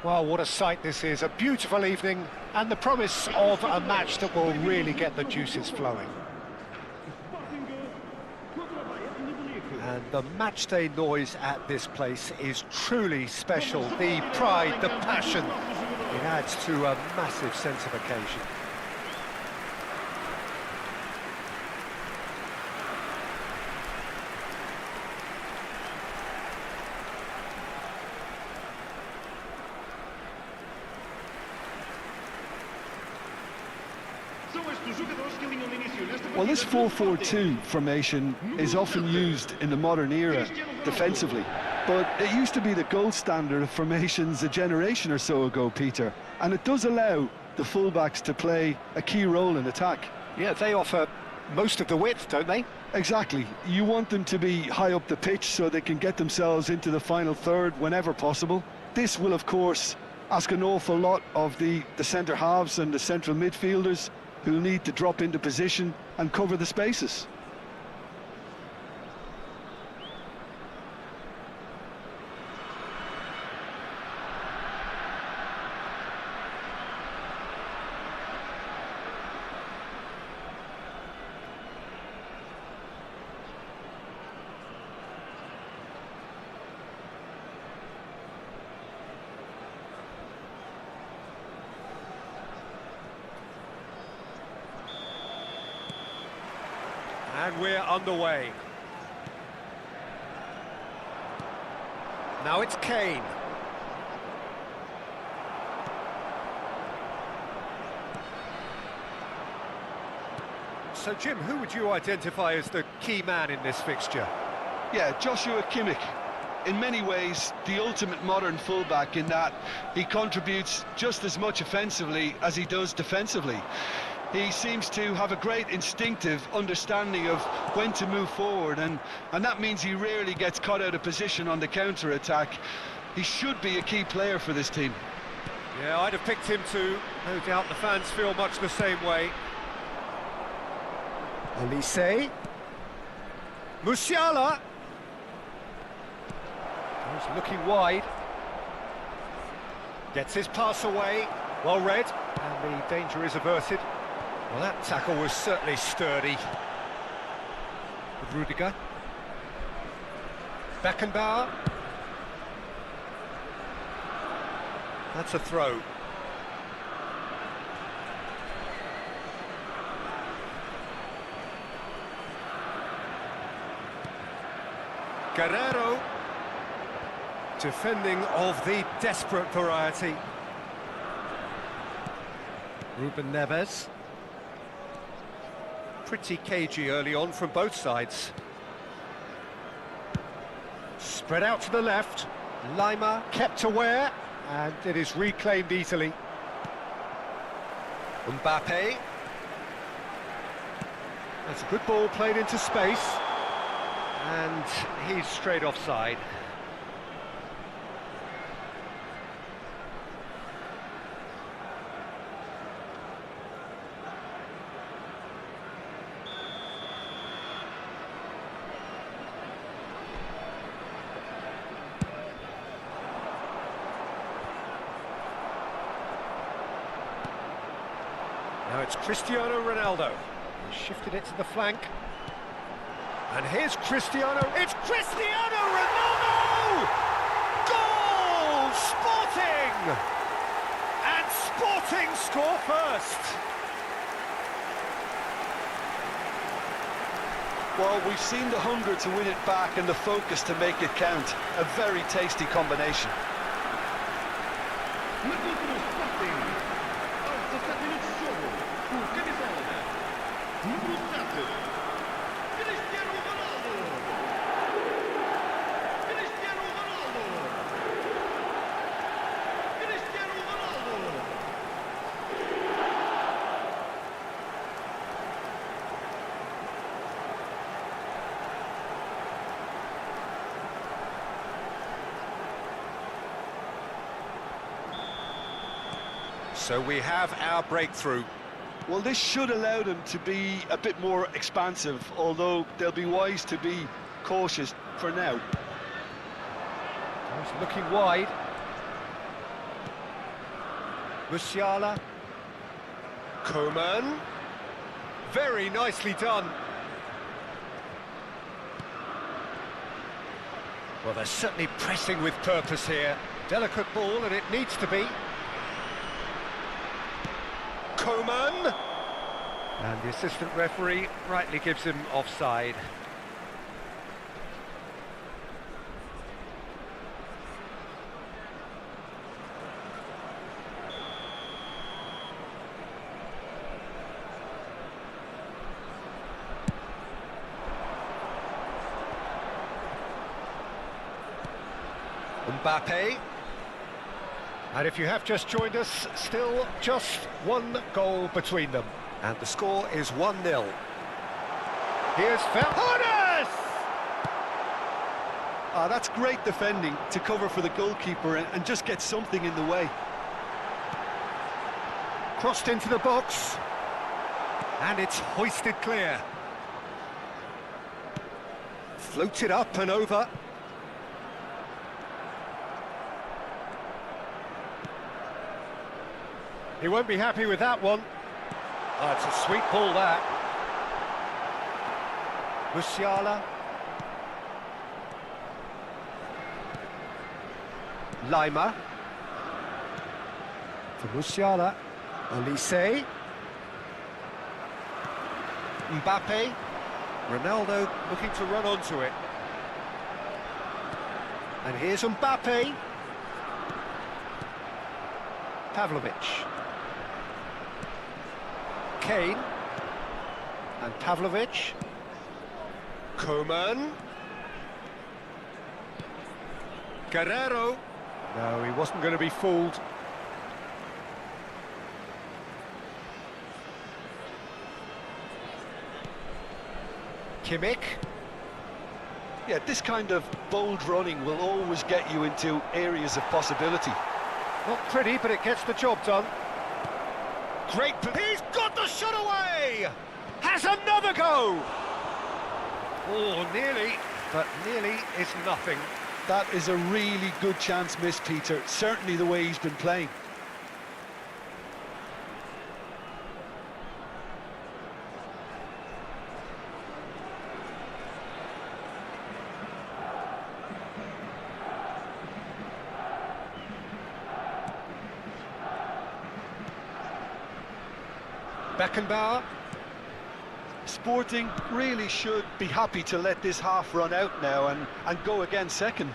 Well, what a sight this is, a beautiful evening and the promise of a match that will really get the juices flowing. And the matchday noise at this place is truly special. The pride, the passion, it adds to a massive sense of occasion. Well, this 4-4-2 formation is often used in the modern era defensively, but it used to be the gold standard of formations a generation or so ago, Peter, and it does allow the fullbacks to play a key role in attack. Yeah, they offer most of the width, don't they? Exactly. You want them to be high up the pitch so they can get themselves into the final third whenever possible. This will, of course, ask an awful lot of the centre halves and the central midfielders, who'll need to drop into position and cover the spaces. And we're underway. Now it's Kane. So, Jim, who would you identify as the key man in this fixture? Yeah, Joshua Kimmich. In many ways, the ultimate modern fullback in that he contributes just as much offensively as he does defensively. He seems to have a great instinctive understanding of when to move forward, and that means he rarely gets caught out of position on the counter-attack. He should be a key player for this team. Yeah, I'd have picked him too. No doubt the fans feel much the same way. Olise. Musiala. He's looking wide. Gets his pass away. Well read. And the danger is averted. Well, that tackle was certainly sturdy. With Rudiger. Beckenbauer. That's a throw. Guerrero. Defending of the desperate variety. Ruben Neves. Pretty cagey early on from both sides. Spread out to the left. Lima kept aware, and it is reclaimed easily. Mbappe. That's a good ball played into space. And he's straight offside. Now it's Cristiano Ronaldo. He shifted it to the flank. And here's Cristiano. It's Cristiano Ronaldo! Goal! Sporting! And Sporting score first. Well, we've seen the hunger to win it back and the focus to make it count. A very tasty combination. So we have our breakthrough. Well, this should allow them to be a bit more expansive, although they'll be wise to be cautious for now. He's looking wide. Musiala. Koeman. Very nicely done. Well, they're certainly pressing with purpose here. Delicate ball, and it needs to be. Koeman. And the assistant referee rightly gives him offside. Mbappe. And if you have just joined us, still just one goal between them. And the score is 1-0. Here's Felhones! That's great defending to cover for the goalkeeper and just get something in the way. Crossed into the box. And it's hoisted clear. Floated up and over. He won't be happy with that one. Oh, it's a sweet ball, that. Musiala. Lima. For Musiala. Olise. Mbappe. Ronaldo looking to run onto it. And here's Mbappe. Pavlovic. Kane. And Pavlovic. Koeman. Guerrero. No, he wasn't going to be fooled. Kimmich. Yeah, this kind of bold running will always get you into areas of possibility. Not pretty, but it gets the job done. Great, he's got the shot away! Has another go! Oh, nearly, but nearly is nothing. That is a really good chance missed, Peter. Certainly the way he's been playing. Beckenbauer. Sporting really should be happy to let this half run out now and go again second.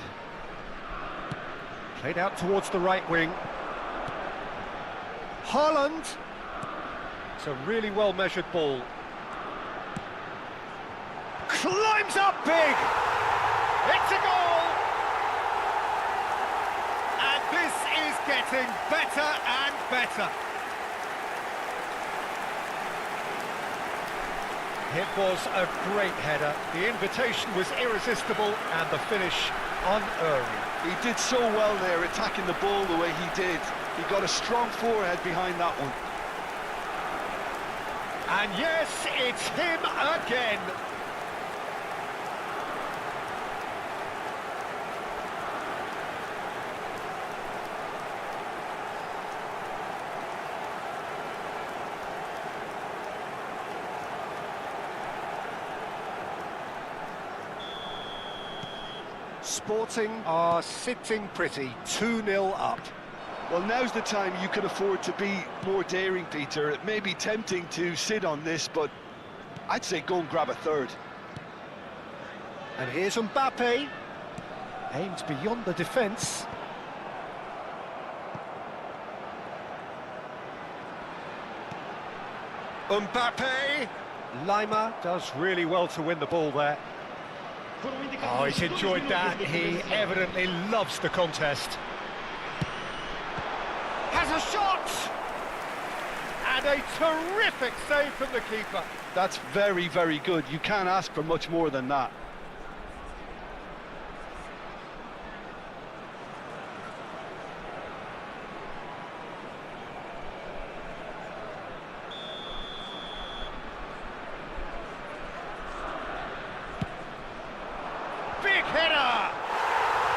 Played out towards the right wing. Haaland. It's a really well-measured ball. Climbs up big! It's a goal! And this is getting better and better. It was a great header. The invitation was irresistible and the finish unerring. He did so well there, attacking the ball the way he did. He got a strong forehead behind that one. And yes, it's him again. Sporting are sitting pretty, 2-0 up. Well, now's the time you can afford to be more daring, Peter. It may be tempting to sit on this, but I'd say go and grab a third. And here's Mbappe. Aimed beyond the defence. Mbappe. Lima does really well to win the ball there. Oh, he's enjoyed that. He evidently loves the contest. Has a shot! And a terrific save from the keeper. That's very, very good. You can't ask for much more than that. Big header!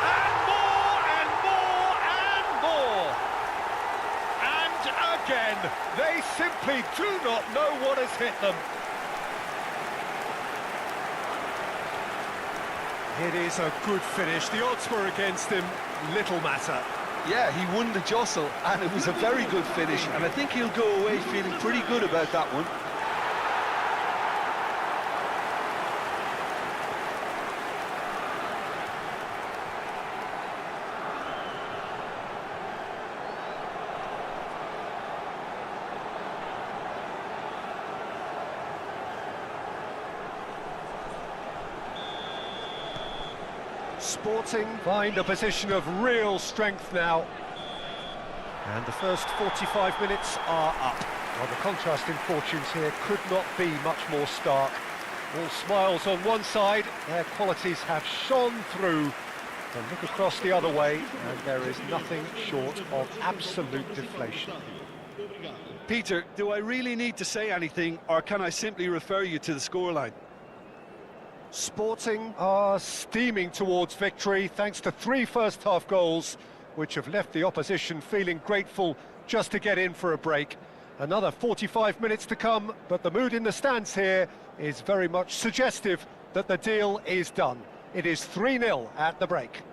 And more, and more, and more! And simply do not know what has hit them. It is a good finish. The odds were against him. Little matter. Yeah, he won the jostle, and it was a very good finish, and I think he'll go away feeling pretty good about that one. Sporting find a position of real strength now. And the first 45 minutes are up. Well, the contrast in fortunes here could not be much more stark. All smiles on one side, their qualities have shone through. And look across the other way, and there is nothing short of absolute deflation. Peter, do I really need to say anything, or can I simply refer you to the scoreline? Sporting are steaming towards victory thanks to 3 first-half goals, which have left the opposition feeling grateful just to get in for a break. Another 45 minutes to come, but the mood in the stands here is very much suggestive that the deal is done. It is 3-0 at the break.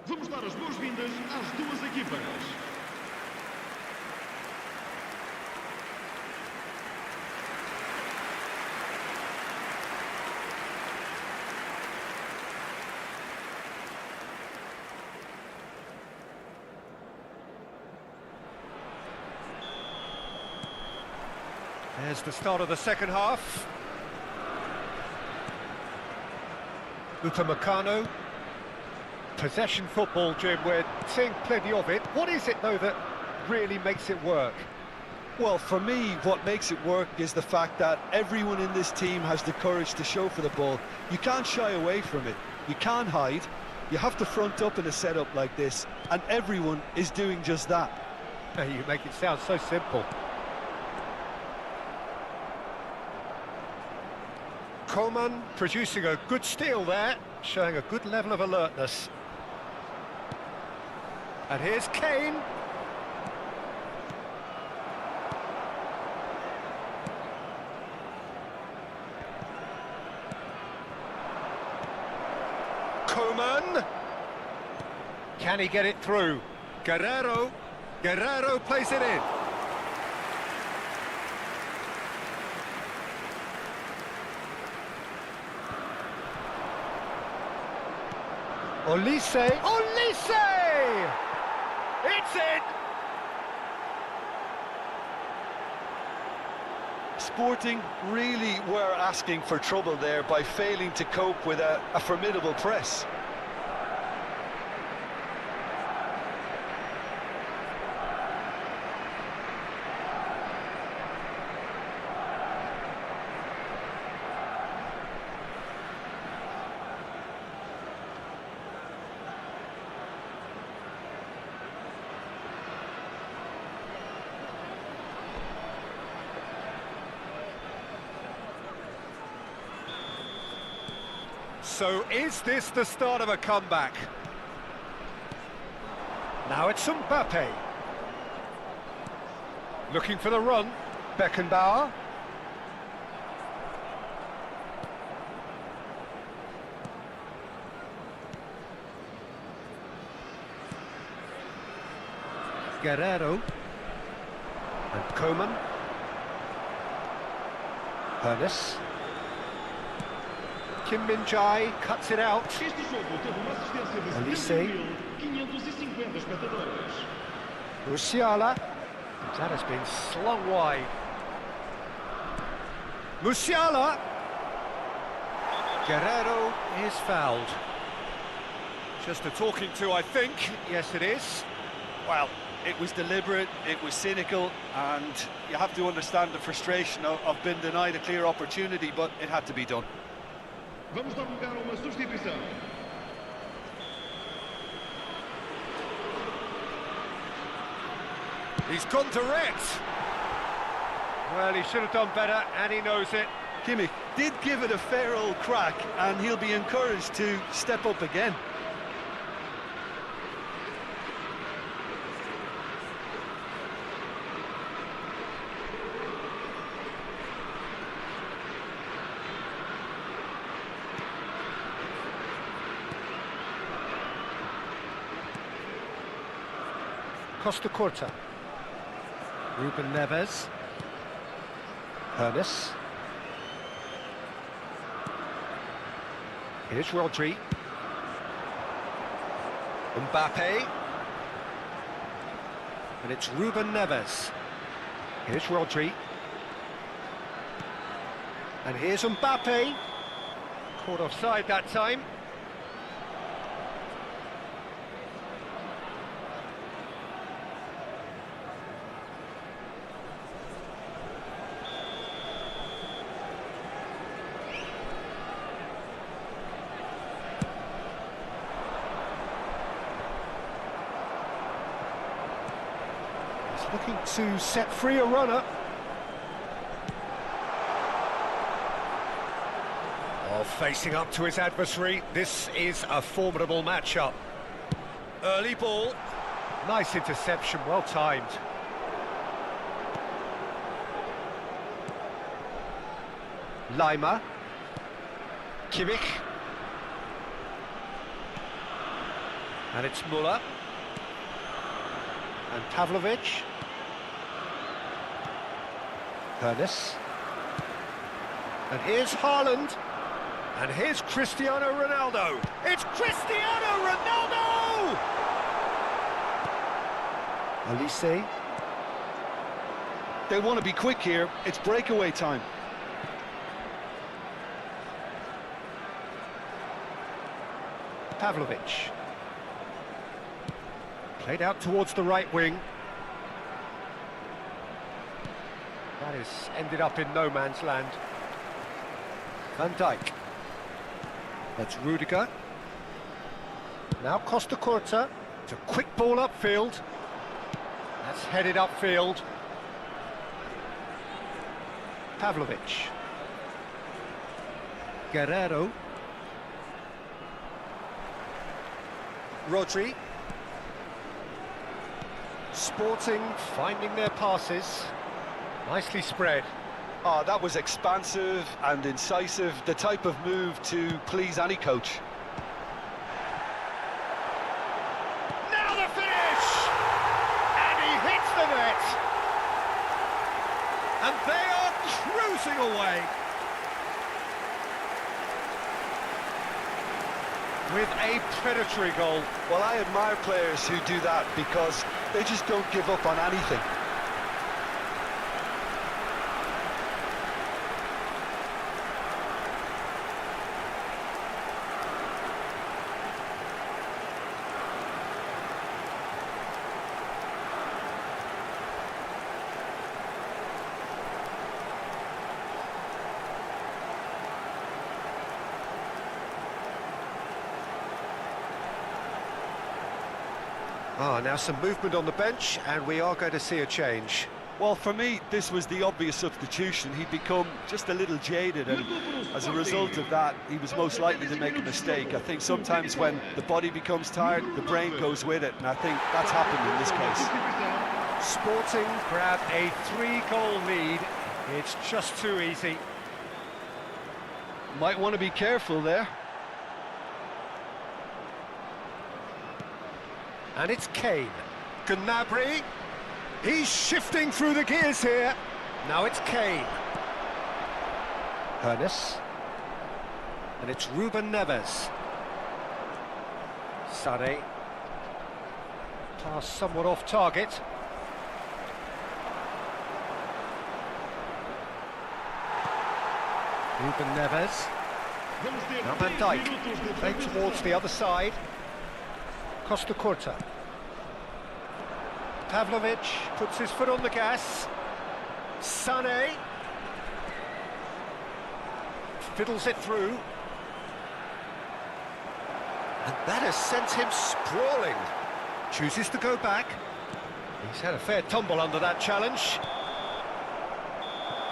Vamos dar as boas-vindas às duas equipas. There's the start of the second half. Upamecano. Possession football, Jim, we're seeing plenty of it. What is it, though, that really makes it work? Well, for me, what makes it work is the fact that everyone in this team has the courage to show for the ball. You can't shy away from it. You can't hide. You have to front up in a setup like this, and everyone is doing just that. You make it sound so simple. Coman producing a good steal there, showing a good level of alertness. And here's Kane. Coman. Can he get it through? Guerrero plays it in. Olise! It's in! Sporting really were asking for trouble there by failing to cope with a formidable press. So is this the start of a comeback? Now it's Mbappe. Looking for the run. Beckenbauer. Guerrero. And Coman. Ernest. Kim Min-jae cuts it out. Este jogo teve uma assistência de Olise. 70.550 espectadores. Musiala. That has been slung wide. Musiala. Guerrero is fouled. Just a talking to, I think. Yes, it is. Well, it was deliberate, it was cynical, and you have to understand the frustration of being denied a clear opportunity, but it had to be done. Vamos dar lugar a uma substituição. He's gone direct. Well, he should have done better, and he knows it. Kimmich did give it a fair old crack, and he'll be encouraged to step up again. Costa Curta. Ruben Neves. Ernest. Here's Rodri. Mbappe. And it's Ruben Neves. Here's Rodri. And here's Mbappe. Caught offside that time. Looking to set free a runner. Oh, facing up to his adversary. This is a formidable matchup. Early ball. Nice interception, well timed. Lima. Kimmich. And it's Muller. And Pavlovic. Ernest. And here's Haaland. And here's Cristiano Ronaldo. It's Cristiano Ronaldo! Olise. They want to be quick here. It's breakaway time. Pavlovic. Played out towards the right wing. That has ended up in no man's land. Van Dijk. That's Rudiger. Now Costa Curta. It's a quick ball upfield. That's headed upfield. Pavlovic. Guerrero. Rodri. Sporting finding their passes. Nicely spread. Oh, that was expansive and incisive, the type of move to please any coach. Now the finish! And he hits the net! And they are cruising away! With a predatory goal. Well, I admire players who do that because they just don't give up on anything. Now some movement on the bench, and we are going to see a change. Well, for me, this was the obvious substitution. He'd become just a little jaded, and as a result of that, he was most likely to make a mistake. I think sometimes when the body becomes tired, the brain goes with it, and I think that's happened in this case. Sporting grab a 3-goal lead. It's just too easy. Might want to be careful there. And it's Kane. Gnabry. He's shifting through the gears here. Now it's Kane. Ernest. And it's Ruben Neves. Sané. Pass somewhat off target. Ruben Neves. Now Van Dijk. Played towards the other side. Costa Curta. Pavlovic puts his foot on the gas. Sané fiddles it through. And that has sent him sprawling. Chooses to go back. He's had a fair tumble under that challenge.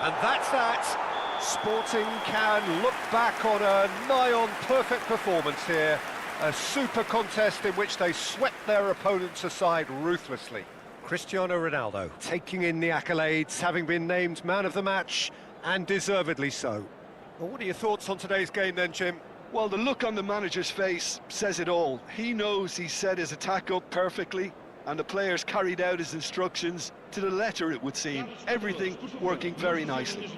And that's that. Sporting can look back on a nigh-on perfect performance here. A super contest in which they swept their opponents aside ruthlessly. Cristiano Ronaldo taking in the accolades, having been named man of the match, and deservedly so. Well, what are your thoughts on today's game then, Jim? Well, the look on the manager's face says it all. He knows he set his attack up perfectly. and the players carried out his instructions to the letter, it would seem. Everything working very nicely.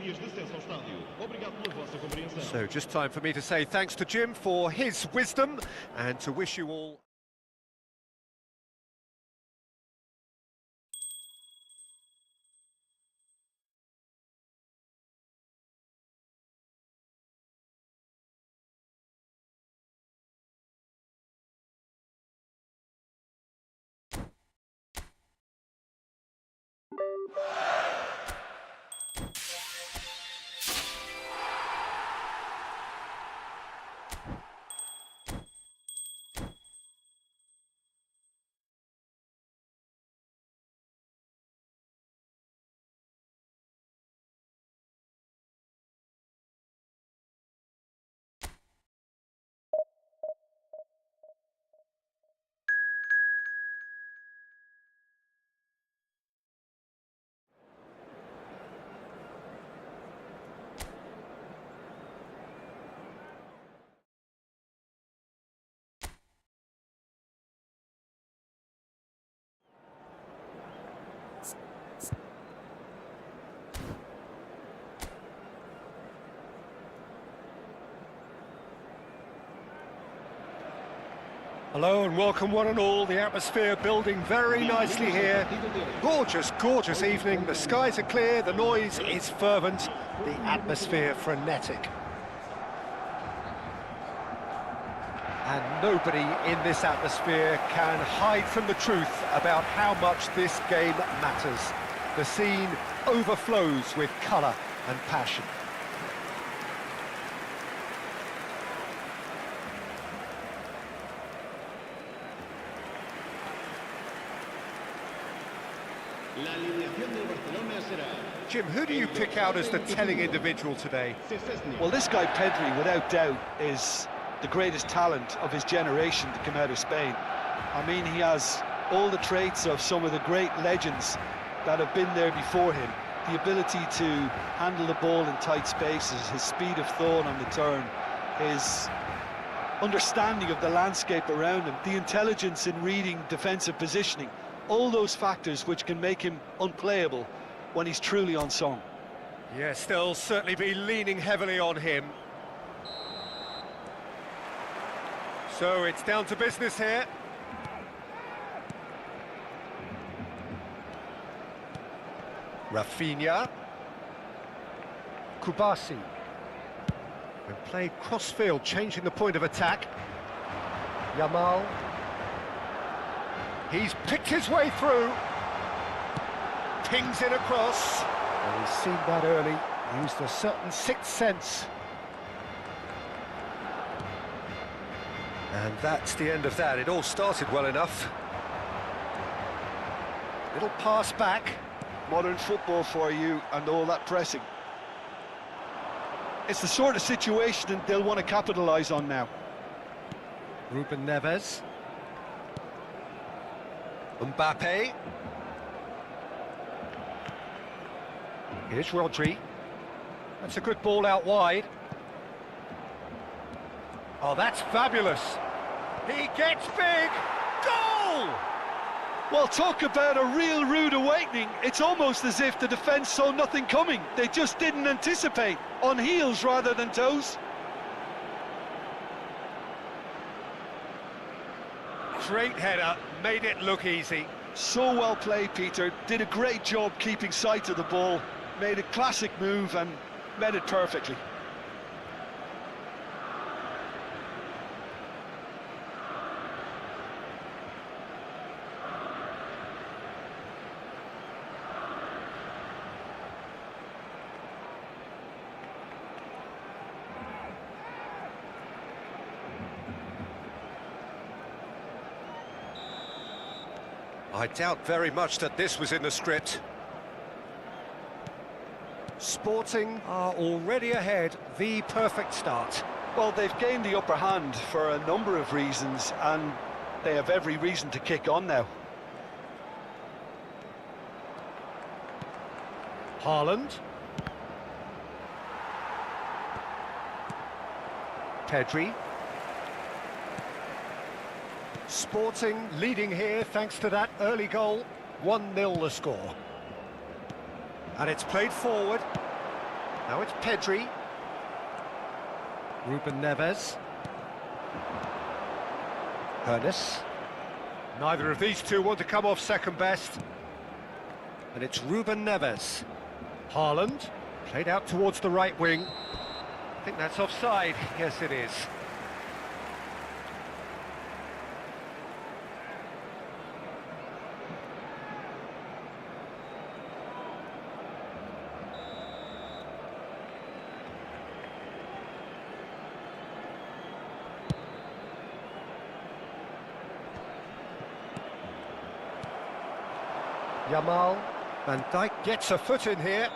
So just time for me to say thanks to Jim for his wisdom and to wish you all... Hello and welcome one and all. The atmosphere building very nicely here. Gorgeous, gorgeous evening. The skies are clear, the noise is fervent, the atmosphere frenetic. And nobody in this atmosphere can hide from the truth about how much this game matters. The scene overflows with colour and passion. Jim, who do you pick out as the telling individual today? Well, this guy Pedri, without doubt, is the greatest talent of his generation to come out of Spain. I mean, he has all the traits of some of the great legends that have been there before him. The ability to handle the ball in tight spaces, his speed of thought on the turn, his understanding of the landscape around him, the intelligence in reading defensive positioning, all those factors which can make him unplayable when he's truly on song. Yes, they'll certainly be leaning heavily on him. So it's down to business here. Rafinha. Kubasi. And played cross-field, changing the point of attack. Yamal. He's picked his way through. Pings it across. Well, he's seen that early. Used a certain sixth sense. And that's the end of that. It all started well enough. Little pass back. Modern football for you and all that pressing. It's the sort of situation that they'll want to capitalise on now. Ruben Neves. Mbappe. Here's Rodri. That's a good ball out wide. Oh, that's fabulous. He gets big. Goal! Well, talk about a real rude awakening. It's almost as if the defence saw nothing coming. They just didn't anticipate, on heels rather than toes. Great header, made it look easy. So well played, Peter. Did a great job keeping sight of the ball. Made a classic move and met it perfectly. I doubt very much that this was in the script. Sporting are already ahead, the perfect start. Well, they've gained the upper hand for a number of reasons, and they have every reason to kick on now. Haaland. Pedri. Sporting leading here thanks to that early goal. 1-0 the score. And it's played forward. Now it's Pedri. Ruben Neves. Ernest. Neither of these two want to come off second best. And it's Ruben Neves. Haaland, played out towards the right wing. I think that's offside. Yes, it is. Yamal, Van Dijk gets a foot in here.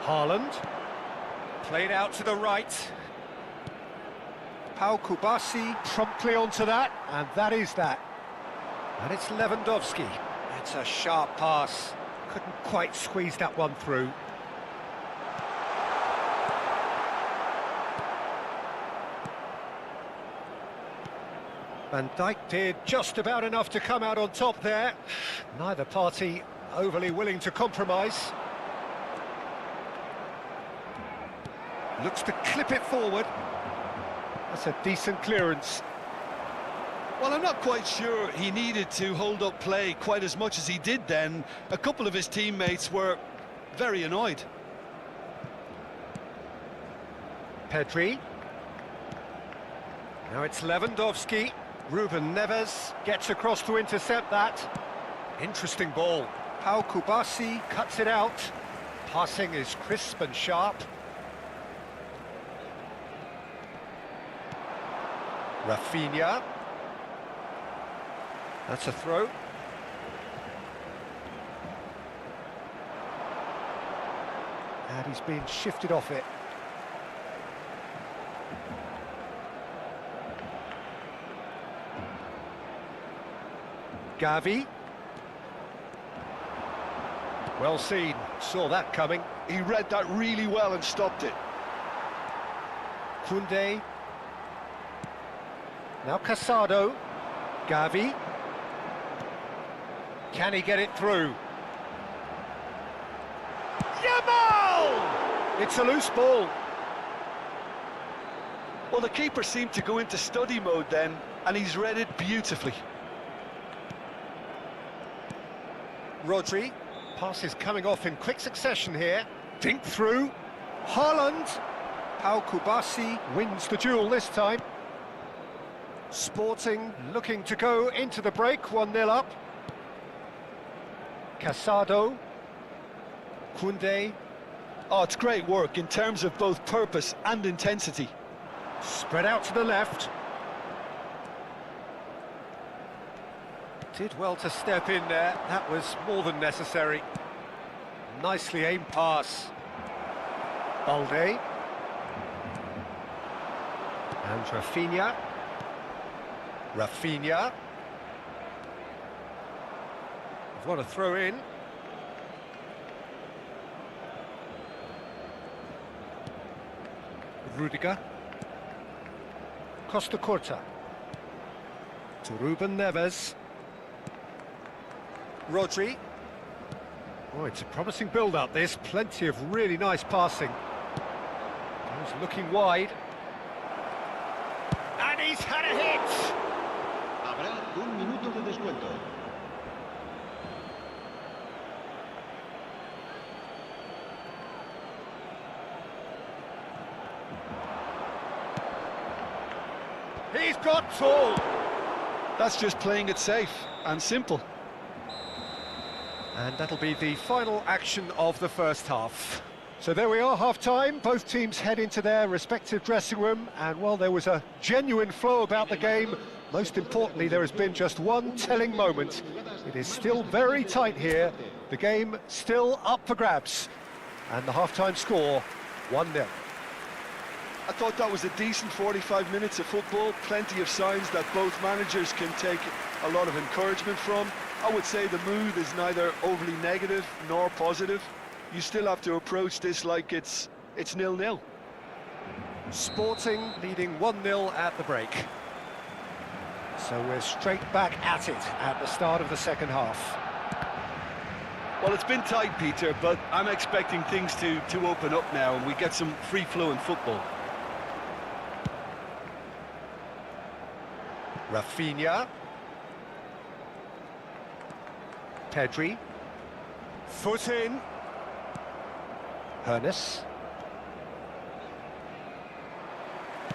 Haaland, played out to the right. Pau Kubasi promptly onto that, and that is that. And it's Lewandowski. It's a sharp pass. Couldn't quite squeeze that one through. Van Dijk did just about enough to come out on top there. Neither party overly willing to compromise. Looks to clip it forward. That's a decent clearance. Well, I'm not quite sure he needed to hold up play quite as much as he did then. A couple of his teammates were very annoyed. Pedri. Now it's Lewandowski. Ruben Neves gets across to intercept that. Interesting ball. Pau Kubasi cuts it out. Passing is crisp and sharp. Rafinha. That's a throw. And he's been shifted off it. Gavi. Well seen, saw that coming. He read that really well and stopped it. Koundé. Now Casado. Gavi. Can he get it through? Yamal! It's a loose ball. Well, the keeper seemed to go into study mode then, and he's read it beautifully. Rodri, passes coming off in quick succession here. Dink through. Haaland. Pau Kubasi wins the duel this time. Sporting looking to go into the break, 1-0 up. Casado. Koundé. Oh, it's great work in terms of both purpose and intensity. Spread out to the left. Did well to step in there, that was more than necessary. Nicely aimed pass. Balde. And Rafinha. Rafinha. What a throw in. Rudiger. Costa Curta. To Ruben Neves. Rodri. Oh, it's a promising build-up, this. Plenty of really nice passing. He's looking wide. And he's had a hit! Habrá un minuto de descuento. He's got tall! That's just playing it safe and simple. And that'll be the final action of the first half. So there we are, half-time. Both teams head into their respective dressing room, and while there was a genuine flow about the game, most importantly, there has been just one telling moment. It is still very tight here. The game still up for grabs. And the half-time score, 1-0. I thought that was a decent 45 minutes of football. Plenty of signs that both managers can take a lot of encouragement from. I would say the mood is neither overly negative nor positive. You still have to approach this like it's 0-0. Sporting leading 1-0 at the break. So we're straight back at it at the start of the second half. Well, it's been tight, Peter, but I'm expecting things to open up now and we get some free-flowing football. Rafinha. Pedri. Foot in. Hernes.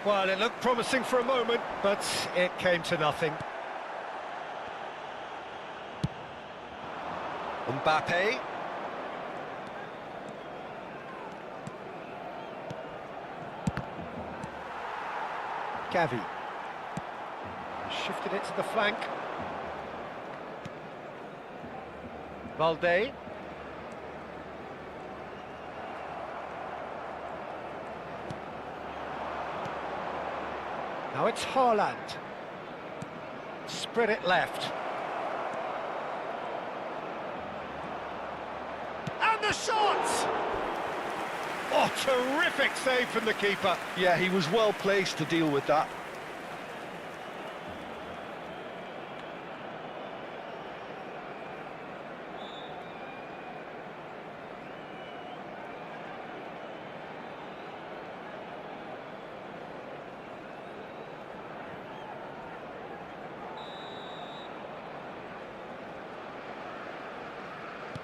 Well, it looked promising for a moment, but it came to nothing. Mbappe. Gavi. Shifted it to the flank. Valde. Now it's Haaland. Spread it left. And the shot! Oh, terrific save from the keeper. Yeah, he was well placed to deal with that.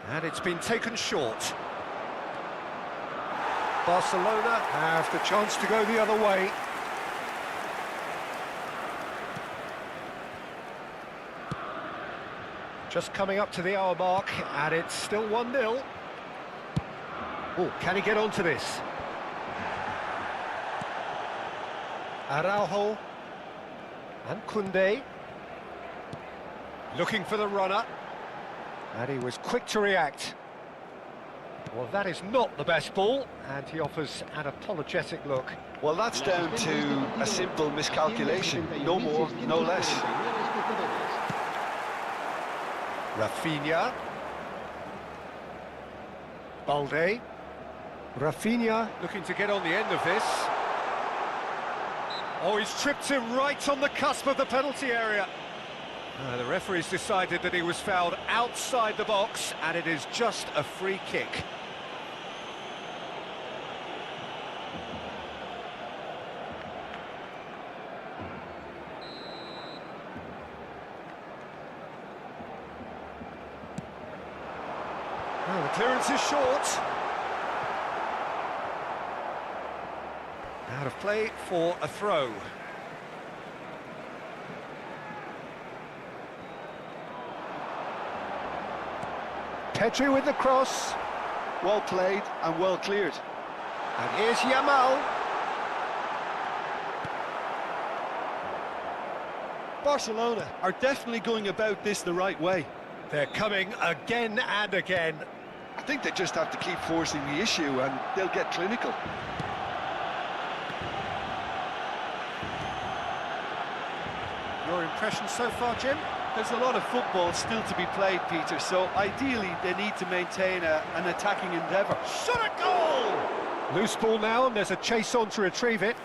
And it's been taken short. Barcelona have the chance to go the other way. Just coming up to the hour mark, and it's still 1-0. Oh, can he get onto this? Araujo and Koundé. Looking for the runner. And he was quick to react. Well, that is not the best ball, and he offers an apologetic look. Well, that's down to a simple miscalculation. No more, no less. Rafinha. Balde. Rafinha looking to get on the end of this. Oh, he's tripped him right on the cusp of the penalty area. The referee's decided that he was fouled outside the box, and it is just a free kick. Oh, the clearance is short. Out of play for a throw. Pedri with the cross. Well played and well cleared. And here's Yamal. Barcelona are definitely going about this the right way. They're coming again and again. I think they just have to keep forcing the issue and they'll get clinical. Your impression so far, Jim? There's a lot of football still to be played, Peter, so ideally they need to maintain an attacking endeavour. Shot at goal! Loose ball now, and there's a chase on to retrieve it.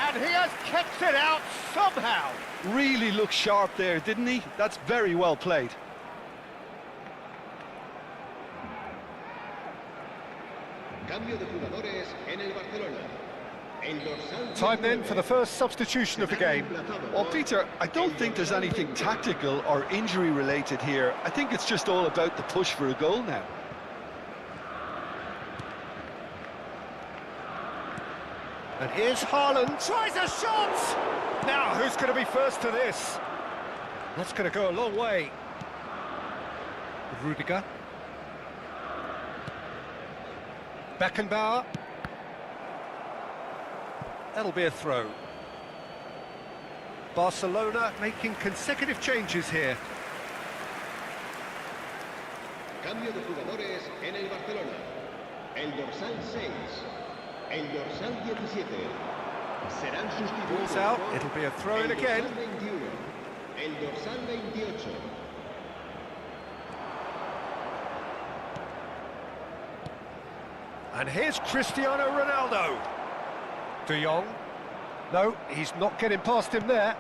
And he has kept it out somehow. Really looked sharp there, didn't he? That's very well played. Cambio de jugadores en el Barcelona. Time then for the first substitution of the game. Well, Peter, I don't think there's anything tactical or injury related here. I think it's just all about the push for a goal now. And here's Haaland, tries a shot! Now, who's going to be first to this? That's going to go a long way. Rudiger. Beckenbauer. That'll be a throw. Barcelona making consecutive changes here. Cambio de jugadores en el Barcelona. El dorsal 6. El dorsal 17. Serán sustituidos. Ball's out, it'll be a throw in again. El dorsal 28. And here's Cristiano Ronaldo. De Jong. No, he's not getting past him there.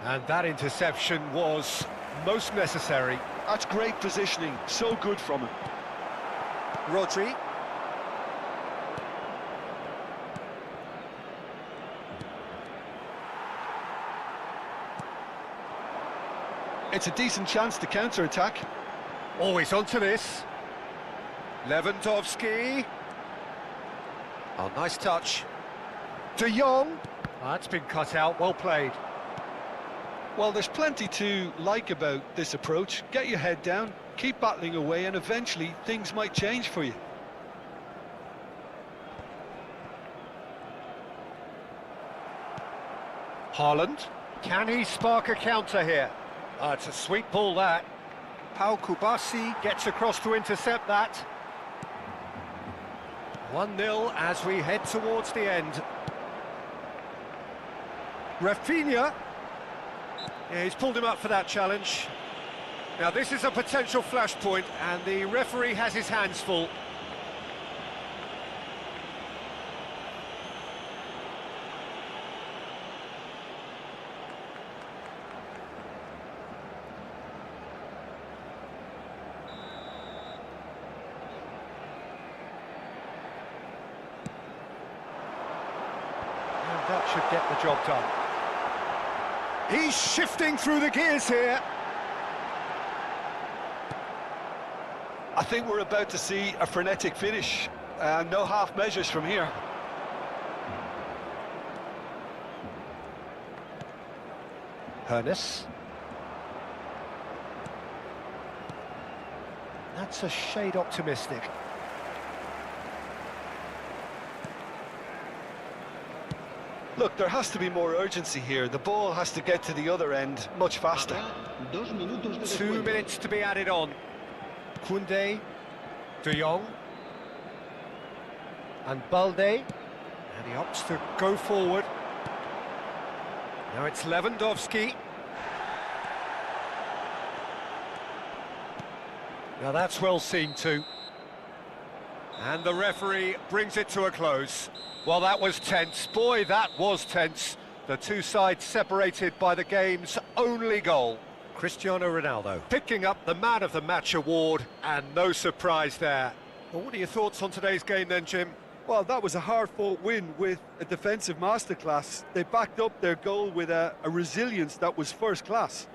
And that interception was most necessary. That's great positioning, so good from him. Rodri. It's a decent chance to counter-attack. Always onto this. Lewandowski. Oh, nice touch. De Jong. That's been cut out, well played. Well, there's plenty to like about this approach. Get your head down, keep battling away, and eventually things might change for you. Haaland. Can he spark a counter here? It's a sweet ball, that. Pau Kubasi gets across to intercept that. 1-0 as we head towards the end. Rafinha. Yeah, he's pulled him up for that challenge. Now this is a potential flashpoint, and the referee has his hands full. That should get the job done. He's shifting through the gears here. I think we're about to see a frenetic finish. No half measures from here. Hernes. That's a shade optimistic. Look, there has to be more urgency here. The ball has to get to the other end much faster. 2 minutes to be added on. Koundé, De Jong, and Balde, and he opts to go forward. Now it's Lewandowski. Now that's well seen too. And the referee brings it to a close. Well, that was tense. Boy, that was tense. The two sides separated by the game's only goal. Cristiano Ronaldo picking up the Man of the Match award, and no surprise there. Well, what are your thoughts on today's game then, Jim? Well, that was a hard-fought win with a defensive masterclass. They backed up their goal with a resilience that was first class.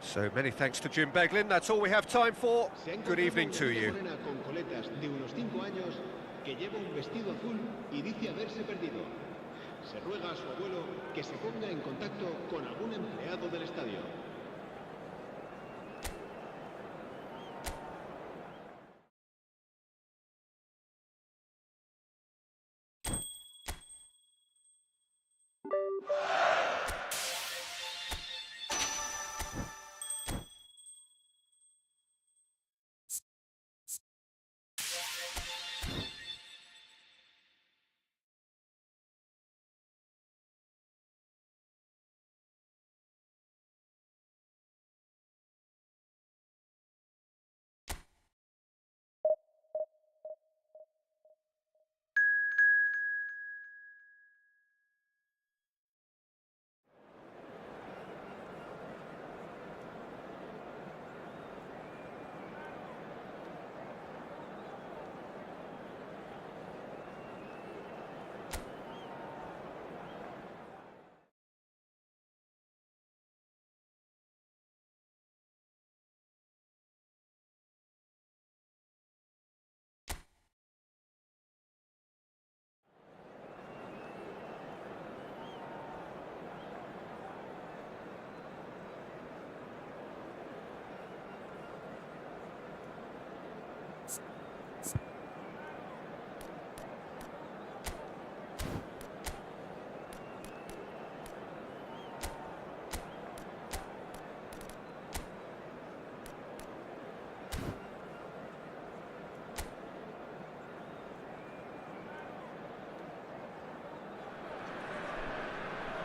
So many thanks to Jim Beglin. That's all we have time for. Good evening to you. Que lleva un vestido azul y dice haberse perdido. Se ruega a su abuelo que se ponga en contacto con algún empleado del estadio.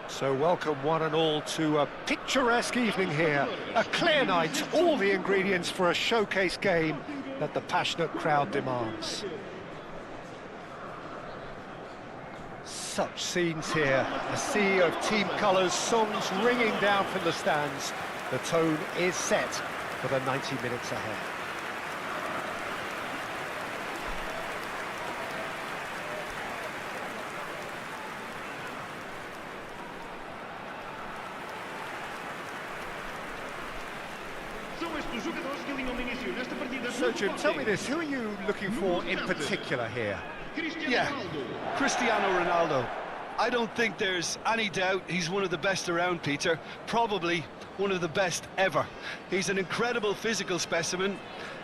So welcome one and all to a picturesque evening here. A clear night, all the ingredients for a showcase game that the passionate crowd demands. Such scenes here, a sea of team colours, songs ringing down from the stands. The tone is set for the 90 minutes ahead. So, Jim, tell me this, who are you looking for in particular here? Yeah, Cristiano Ronaldo. I don't think there's any doubt he's one of the best around, Peter. Probably one of the best ever. He's an incredible physical specimen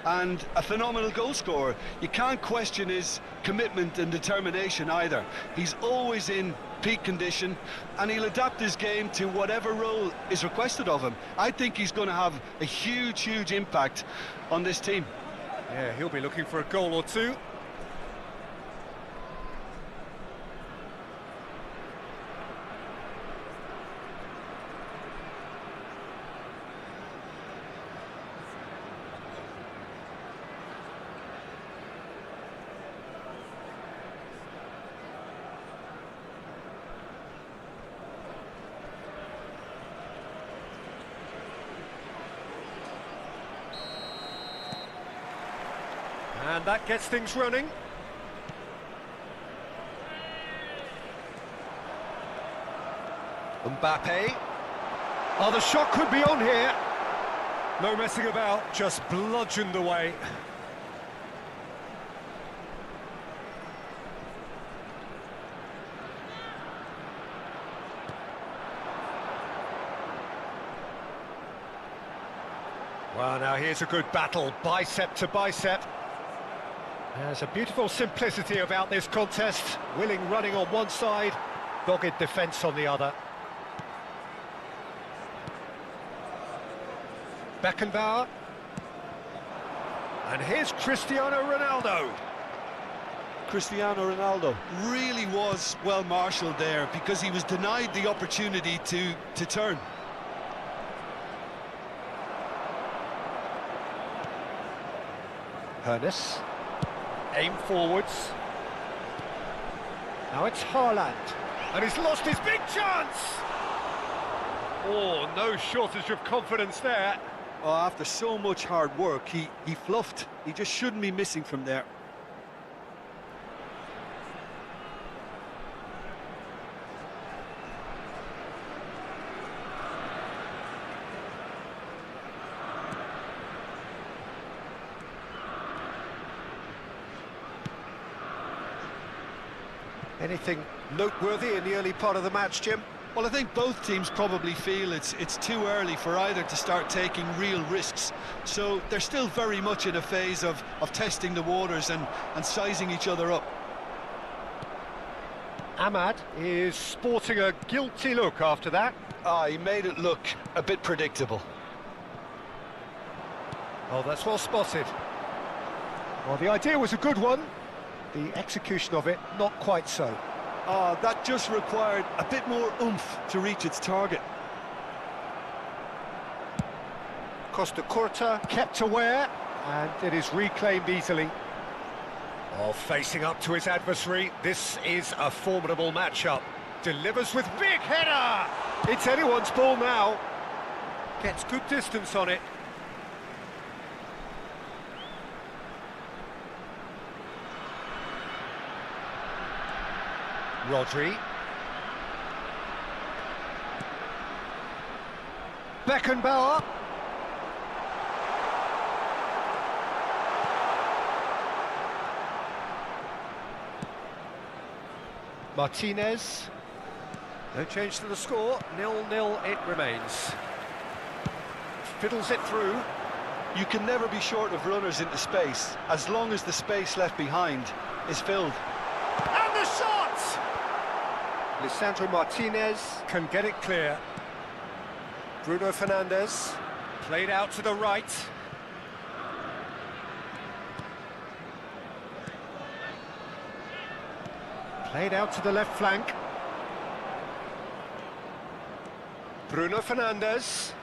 and a phenomenal goal scorer. You can't question his commitment and determination either. He's always in peak condition and he'll adapt his game to whatever role is requested of him. I think he's going to have a huge impact on this team. Yeah, he'll be looking for a goal or two. And that gets things running. Mbappe. Oh, the shot could be on here. No messing about, just bludgeoned away. Well, now here's a good battle, bicep to bicep. There's a beautiful simplicity about this contest. Willing running on one side, dogged defence on the other. Beckenbauer. And here's Cristiano Ronaldo. Cristiano Ronaldo really was well marshalled there because he was denied the opportunity to turn. Hernes. Aim forwards. Now it's Haaland. And he's lost his big chance! Oh, no shortage of confidence there. Oh, after so much hard work, he fluffed. He just shouldn't be missing from there. Anything noteworthy in the early part of the match, Jim? Well, I think both teams probably feel it's too early for either to start taking real risks. So they're still very much in a phase of testing the waters and sizing each other up. Ahmad is sporting a guilty look after that. He made it look a bit predictable. Oh, that's well spotted. Well, the idea was a good one. The execution of it, not quite so. That just required a bit more oomph to reach its target. Costa Curta kept aware, and it is reclaimed easily. Oh, facing up to his adversary, this is a formidable matchup. Delivers with big header! It's anyone's ball now. Gets good distance on it. Rodri. Beckenbauer. Martinez. No change to the score, 0-0 it remains. Fiddles it through. You can never be short of runners into space, as long as the space left behind is filled. And the shot! Lisandro Martinez can get it clear. Bruno Fernandes, played out to the right. Played out to the left flank. Bruno Fernandes.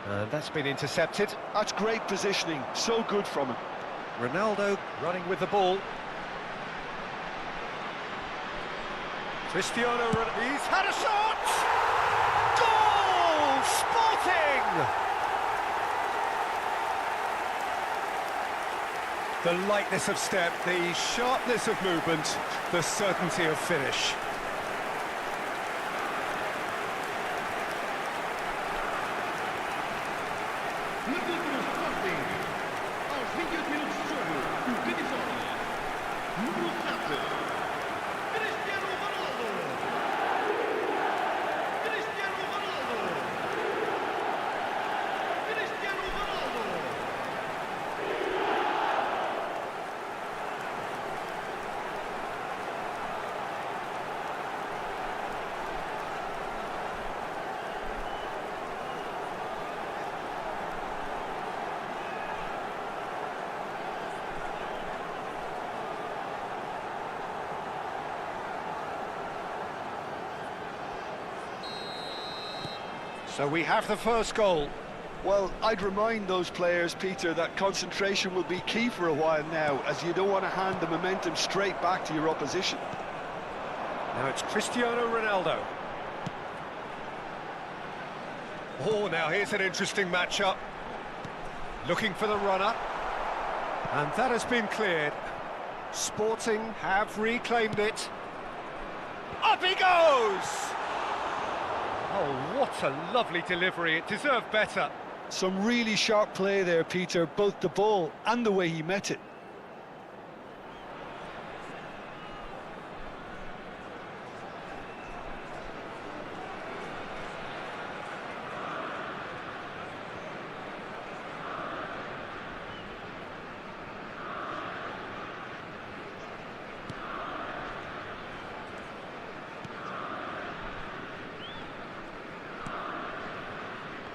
And that's been intercepted. That's great positioning, so good from him. Ronaldo running with the ball. Cristiano Ronaldo, he's had a shot! Goal! Sporting! The lightness of step, the sharpness of movement, the certainty of finish. So we have the first goal. Well, I'd remind those players, Peter, that concentration will be key for a while now, as you don't want to hand the momentum straight back to your opposition. Now it's Cristiano Ronaldo. Oh, now here's an interesting matchup. Looking for the runner. And that has been cleared. Sporting have reclaimed it. Up he goes! Oh, what a lovely delivery. It deserved better. Some really sharp play there, Peter, both the ball and the way he met it.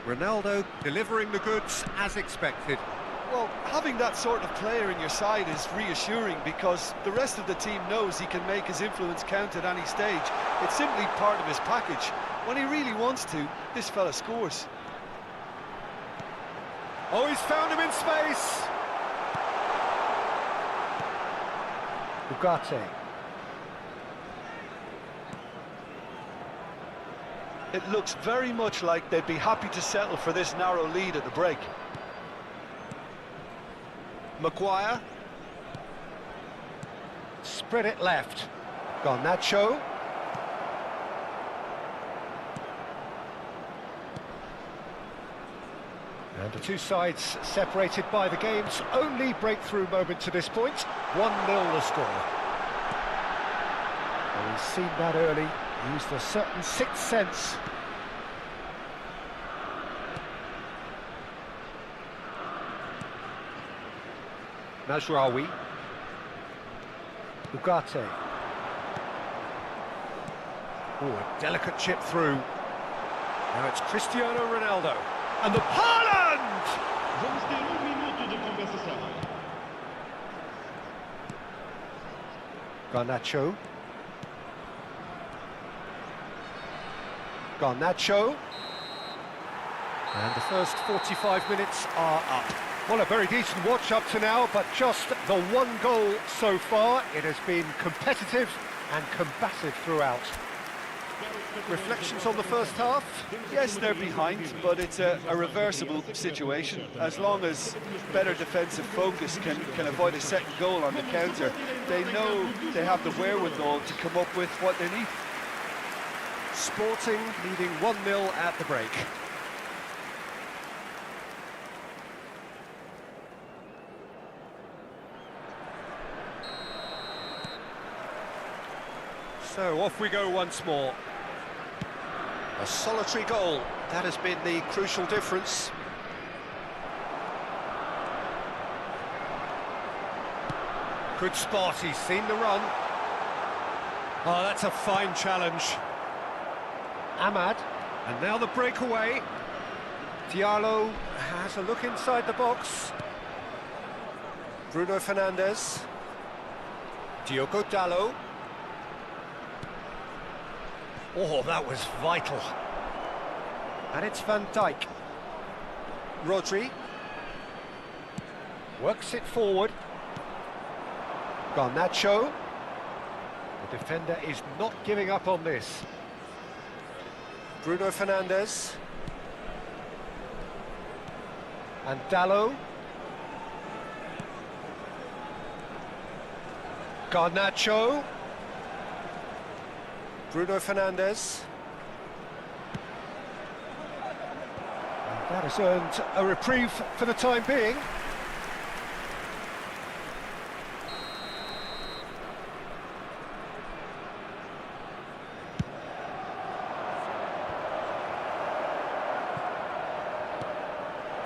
Ronaldo delivering the goods as expected. Well, having that sort of player in your side is reassuring because the rest of the team knows he can make his influence count at any stage. It's simply part of his package. When he really wants to, this fella scores. Oh, he's found him in space! Ugarte. It looks very much like they'd be happy to settle for this narrow lead at the break. Maguire. Spread it left. Garnacho. And the two sides separated by the game's only breakthrough moment to this point. 1-0 the score. Well, he's seen that early. Used a certain sixth sense. Mazraoui. Ugarte. Oh, a delicate chip through. Now it's Cristiano Ronaldo. And the Haaland! Vamos ter minuto de compensação. Garnacho. Garnacho. And the first 45 minutes are up. Well, a very decent watch up to now, but just the one goal so far. It has been competitive and combative throughout. Reflections on the first half? Yes, they're behind, but it's a reversible situation. As long as better defensive focus can avoid a second goal on the counter, they know they have the wherewithal to come up with what they need. Sporting leading 1-0 at the break. So off we go once more. A solitary goal, that has been the crucial difference. Good spot, he's seen the run. Oh, that's a fine challenge. Ahmad, and now the breakaway. Diallo has a look inside the box. Bruno Fernandes. Diogo Dalot. Oh, that was vital. And it's Van Dijk. Rodri. Works it forward. Garnacho. The defender is not giving up on this. Bruno Fernandes. And Dalot. Garnacho. Bruno Fernandes. And that has earned a reprieve for the time being.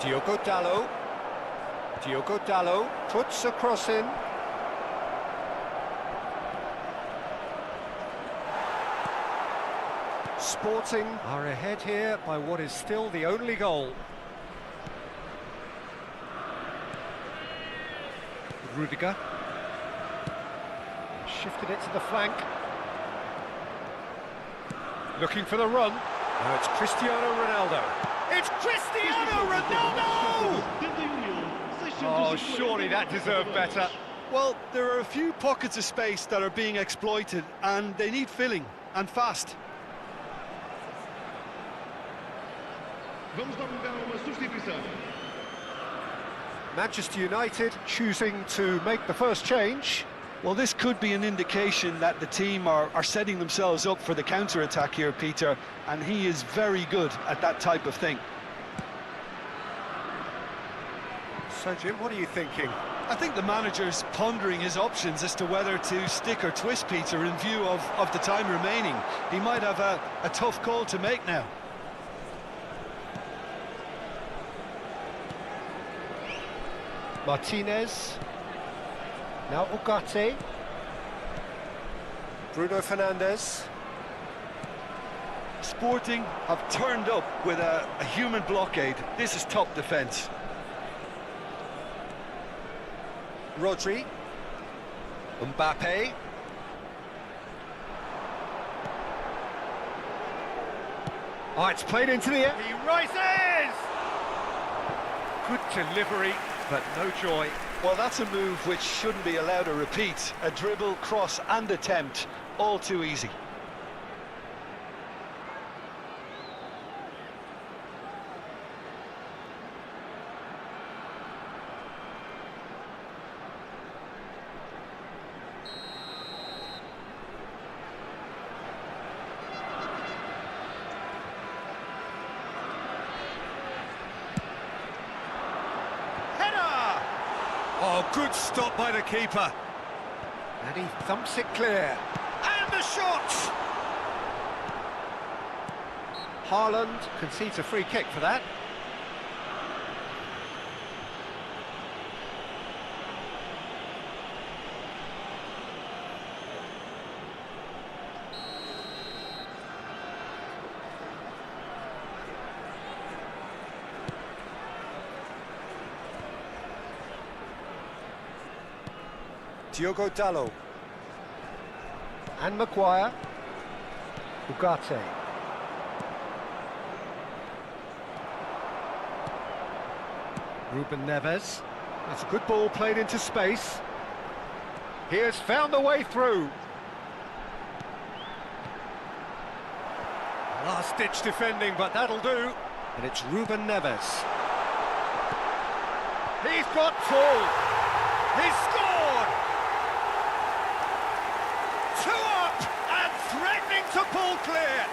Diogo Dalot puts a cross in. Sporting are ahead here by what is still the only goal. Rudiger. Shifted it to the flank. Looking for the run. Now it's Cristiano Ronaldo. It's Cristiano Ronaldo! Oh, surely that deserved better. Well, there are a few pockets of space that are being exploited, and they need filling, and fast. Vamos dar lugar a uma substituição. Manchester United choosing to make the first change. Well, this could be an indication that the team are setting themselves up for the counter-attack here, Peter, and he is very good at that type of thing. So, Jim, what are you thinking? I think the manager's pondering his options as to whether to stick or twist, Peter, in view of the time remaining. He might have a tough call to make now. Martinez. Now Ugarte. Bruno Fernandes. Sporting have turned up with a human blockade. This is top defence. Rodri. Mbappe. Oh, it's played into the air. He rises! Good delivery, but no joy. Well, that's a move which shouldn't be allowed to repeat. A dribble, cross and attempt, all too easy. Oh, good stop by the keeper. And he thumps it clear. And the shot! Haaland concedes a free kick for that. Diogo Dalot. And Maguire. Ugarte. Ruben Neves. It's a good ball played into space. He has found the way through. Last-ditch defending, but that'll do. And it's Ruben Neves. He's got full. He's scored! 2 up and threatening to pull clear.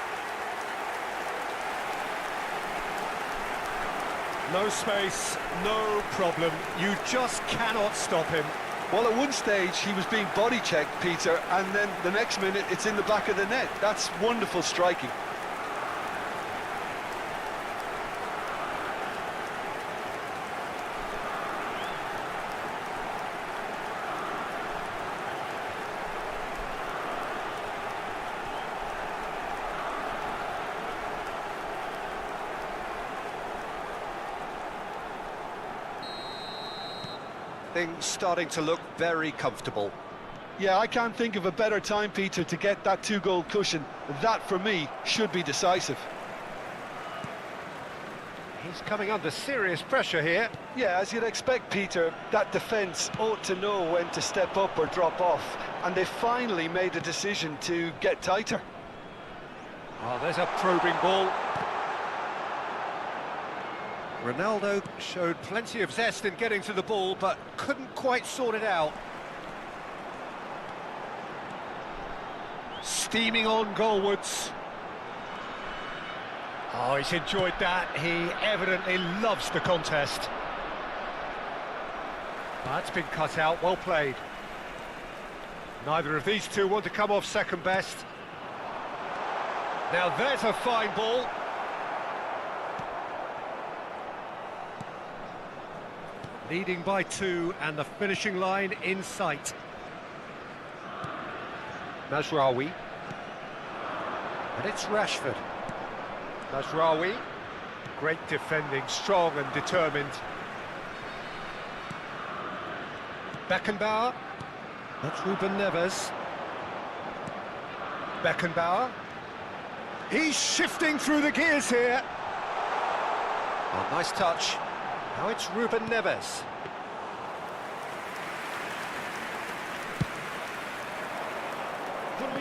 No space, no problem. You just cannot stop him. Well, at one stage he was being body checked, Peter, and then the next minute it's in the back of the net. That's wonderful striking. Things starting to look very comfortable. Yeah, I can't think of a better time, Peter, to get that 2-goal cushion. That, for me, should be decisive. He's coming under serious pressure here. Yeah, as you'd expect, Peter, that defence ought to know when to step up or drop off, and they finally made a decision to get tighter. Oh, there's a probing ball. Ronaldo showed plenty of zest in getting to the ball, but couldn't quite sort it out. Steaming on goalwards. Oh, he's enjoyed that. He evidently loves the contest. That's been cut out, well played. Neither of these two want to come off second best. Now there's a fine ball. Leading by 2 and the finishing line in sight. Mazraoui. And it's Rashford. Mazraoui. Great defending, strong and determined. Beckenbauer. That's Ruben Neves. Beckenbauer. He's shifting through the gears here. Oh, nice touch. Now it's Ruben Neves.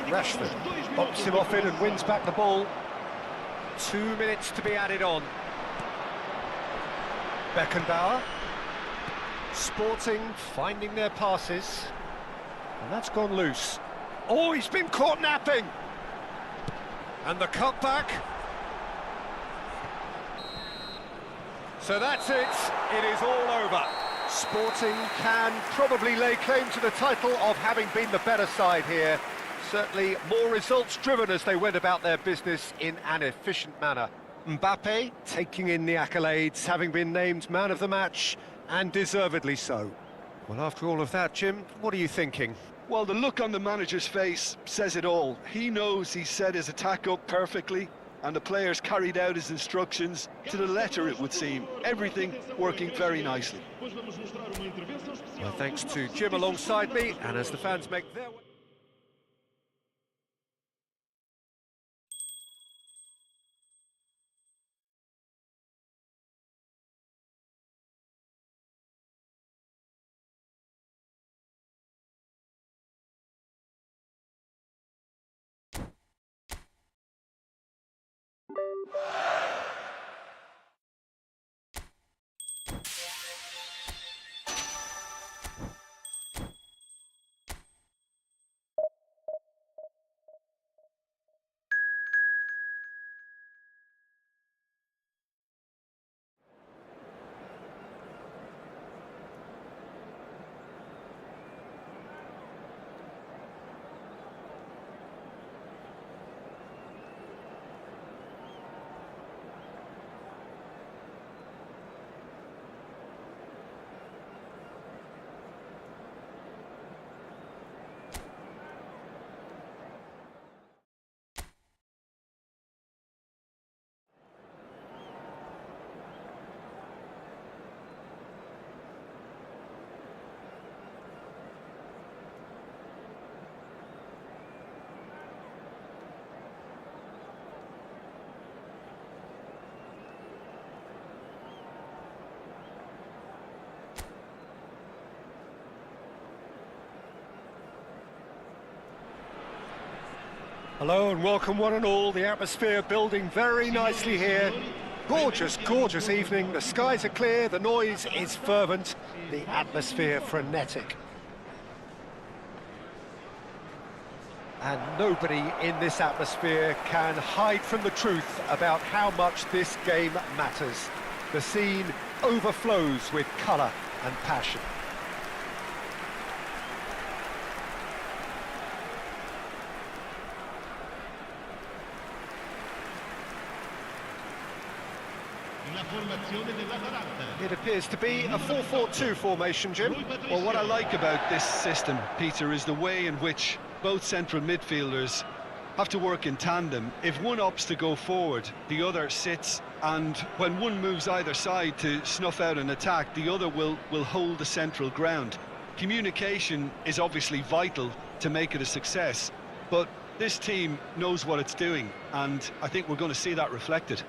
Rashford bops him off it and wins back the ball. 2 minutes to be added on. Beckenbauer. Sporting finding their passes. And that's gone loose. Oh, he's been caught napping. And the cutback. So that's it. It is all over. Sporting can probably lay claim to the title of having been the better side here. Certainly more results-driven as they went about their business in an efficient manner. Mbappe taking in the accolades, having been named man of the match, and deservedly so. Well, after all of that, Jim, what are you thinking? Well, the look on the manager's face says it all. He knows he set his attack up perfectly, and the players carried out his instructions to the letter, it would seem. Everything working very nicely. Well, thanks to Jim alongside me, and as the fans make their way... Hello and welcome one and all. The atmosphere building very nicely here. Gorgeous, gorgeous evening. The skies are clear, the noise is fervent, the atmosphere frenetic. And nobody in this atmosphere can hide from the truth about how much this game matters. The scene overflows with colour and passion. It appears to be a 4-4-2 formation, Jim. Well, what I like about this system, Peter, is the way in which both central midfielders have to work in tandem. If one opts to go forward, the other sits, and when one moves either side to snuff out an attack, the other will hold the central ground. Communication is obviously vital to make it a success, but this team knows what it's doing, and I think we're going to see that reflected.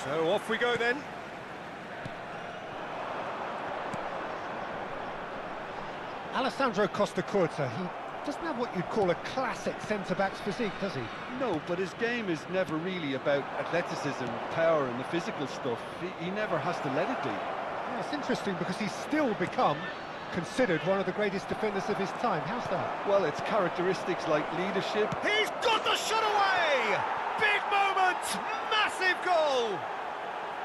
So off we go then. Alessandro Costa-Curta, he doesn't have what you'd call a classic centre-back's physique, does he? No, but his game is never really about athleticism, power and the physical stuff. He never has to let it be. Yeah, it's interesting because he's still become considered one of the greatest defenders of his time. How's that? Well, it's characteristics like leadership. He's got the shot away! Big moment! Massive goal!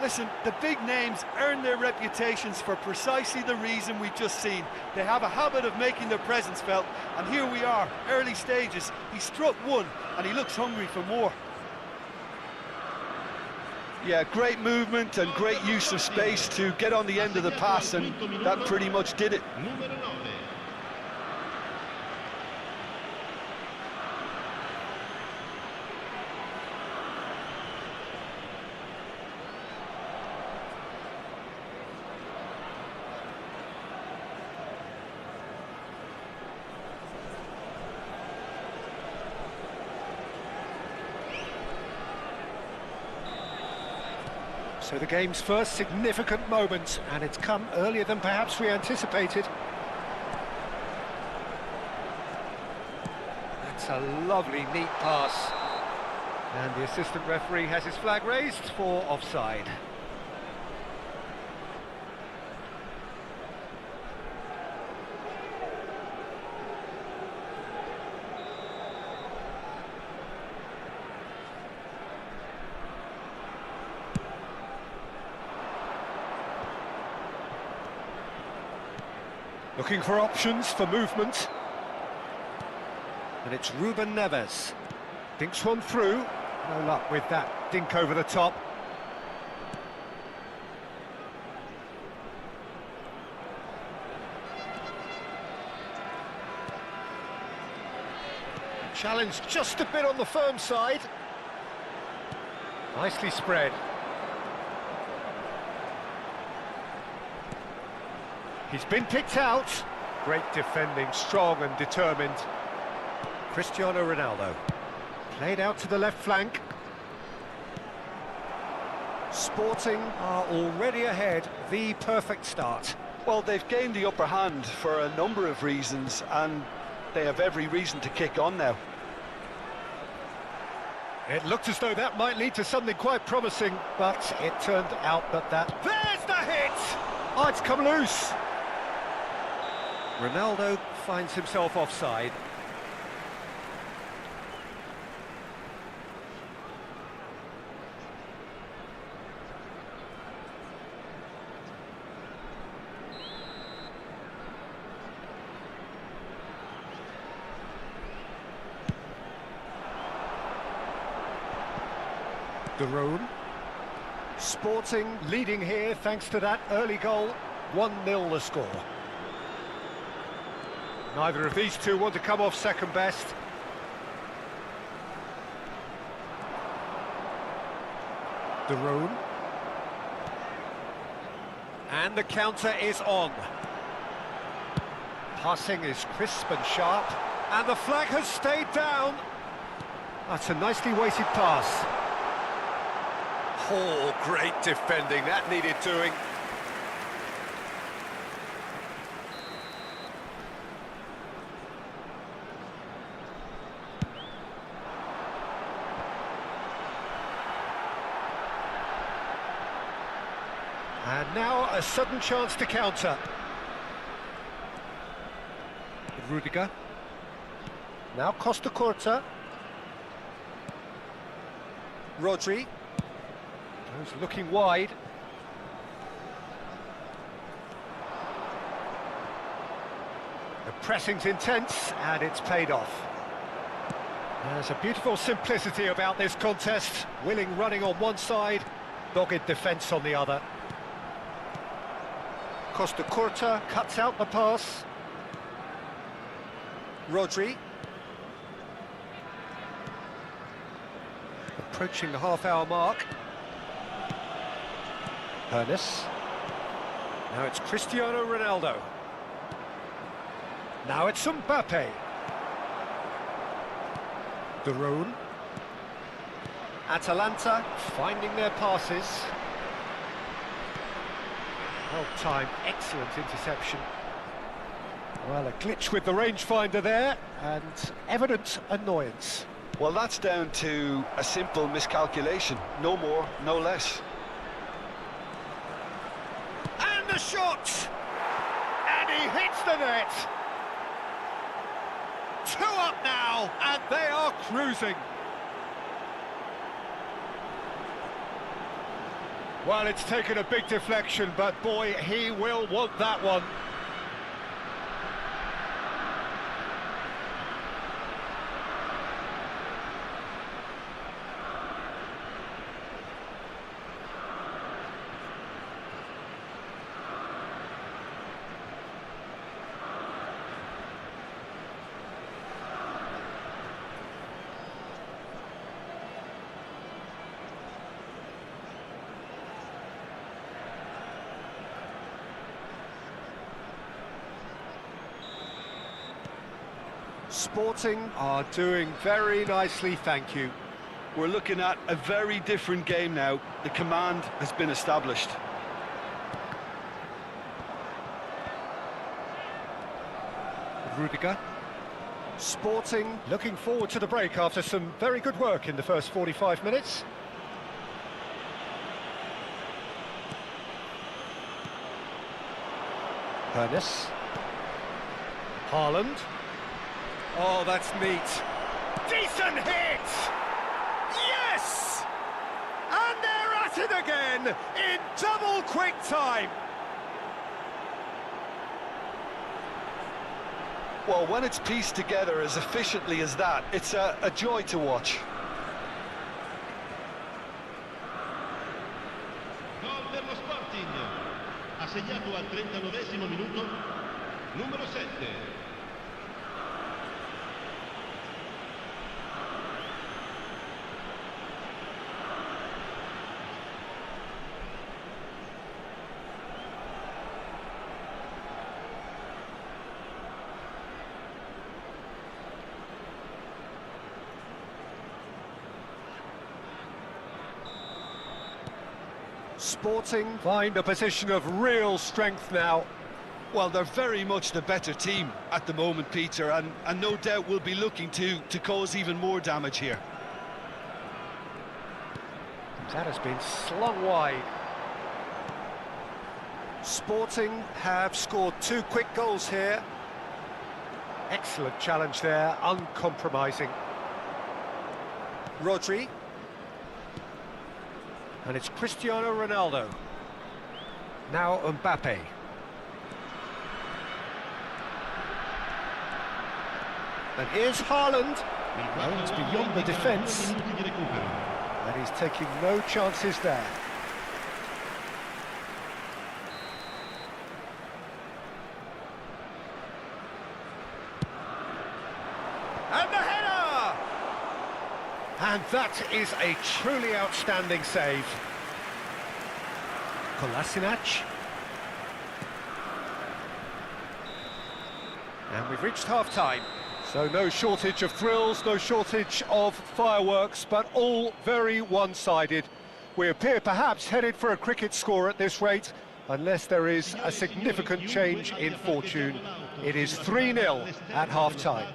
Listen, the big names earn their reputations for precisely the reason we've just seen. They have a habit of making their presence felt, and here we are, early stages. He struck one, and he looks hungry for more. Yeah, great movement and great use of space to get on the end of the pass, and that pretty much did it. So the game's first significant moment, and it's come earlier than perhaps we anticipated. That's a lovely, neat pass. And the assistant referee has his flag raised for offside. Looking for options for movement. And it's Ruben Neves. Dinks one through. No luck with that dink over the top. Challenge just a bit on the firm side. Nicely spread. He's been picked out. Great defending, strong and determined. Cristiano Ronaldo. Played out to the left flank. Sporting are already ahead. The perfect start. Well, they've gained the upper hand for a number of reasons, and they have every reason to kick on now. It looked as though that might lead to something quite promising, but it turned out that... There's the hit! Oh, it's come loose. Ronaldo finds himself offside. Darone. Sporting leading here thanks to that early goal. 1-0 the score. Neither of these two want to come off second best. Darone. And the counter is on. Passing is crisp and sharp. And the flag has stayed down. That's a nicely weighted pass. Oh, great defending. That needed doing. And now a sudden chance to counter. Rudiger. Now Costa-Curta. Rodri. Goes looking wide. The pressing's intense and it's paid off. There's a beautiful simplicity about this contest. Willing running on one side, dogged defence on the other. Costa-Curta cuts out the pass. Rodri. Approaching the half-hour mark. Ernest. Now it's Cristiano Ronaldo. Now it's Mbappe. Darone. Atalanta finding their passes. Well timed, excellent interception. Well, a glitch with the rangefinder there, and evident annoyance. Well, that's down to a simple miscalculation. No more, no less. And the shot! And he hits the net! 2 up now, and they are cruising. Well, it's taken a big deflection, but boy, he will want that one. Sporting are doing very nicely, thank you. We're looking at a very different game now. The command has been established. Rudiger. Sporting looking forward to the break after some very good work in the first 45 minutes. Ernest. Haaland. Oh, that's neat. Decent hit! Yes! And they're at it again in double quick time. Well, when it's pieced together as efficiently as that, it's a joy to watch. Gol per lo Sporting. Ha segnato al 39esimo minuto numero 7. Sporting find a position of real strength now. Well, they're very much the better team at the moment, Peter, and no doubt will be looking to cause even more damage here. That has been slung wide. Sporting have scored 2 quick goals here. Excellent challenge there, uncompromising. Rodri. And it's Cristiano Ronaldo. Now Mbappe. And here's Haaland. Well, it's beyond the defence. And he's taking no chances there. And the header! And that is a truly outstanding save. Kolasinac. And we've reached half-time. So no shortage of thrills, no shortage of fireworks, but all very one-sided. We appear perhaps headed for a cricket score at this rate, unless there is a significant change in fortune. It is 3-0 at half-time.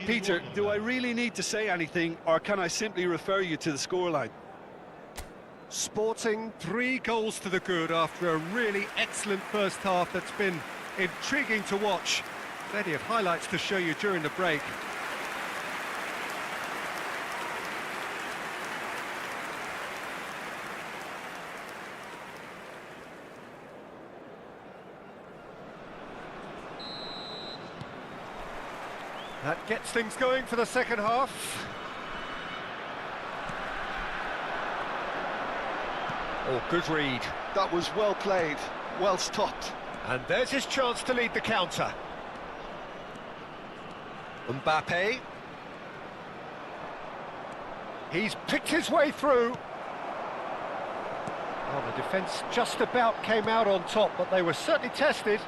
Peter, do I really need to say anything, or can I simply refer you to the scoreline? Sporting 3 goals to the good after a really excellent first half that's been intriguing to watch. Plenty of highlights to show you during the break. That gets things going for the second half. Oh, good read. That was well played, well stopped. And there's his chance to lead the counter. Mbappe. He's picked his way through. Well, the defence just about came out on top, but they were certainly tested.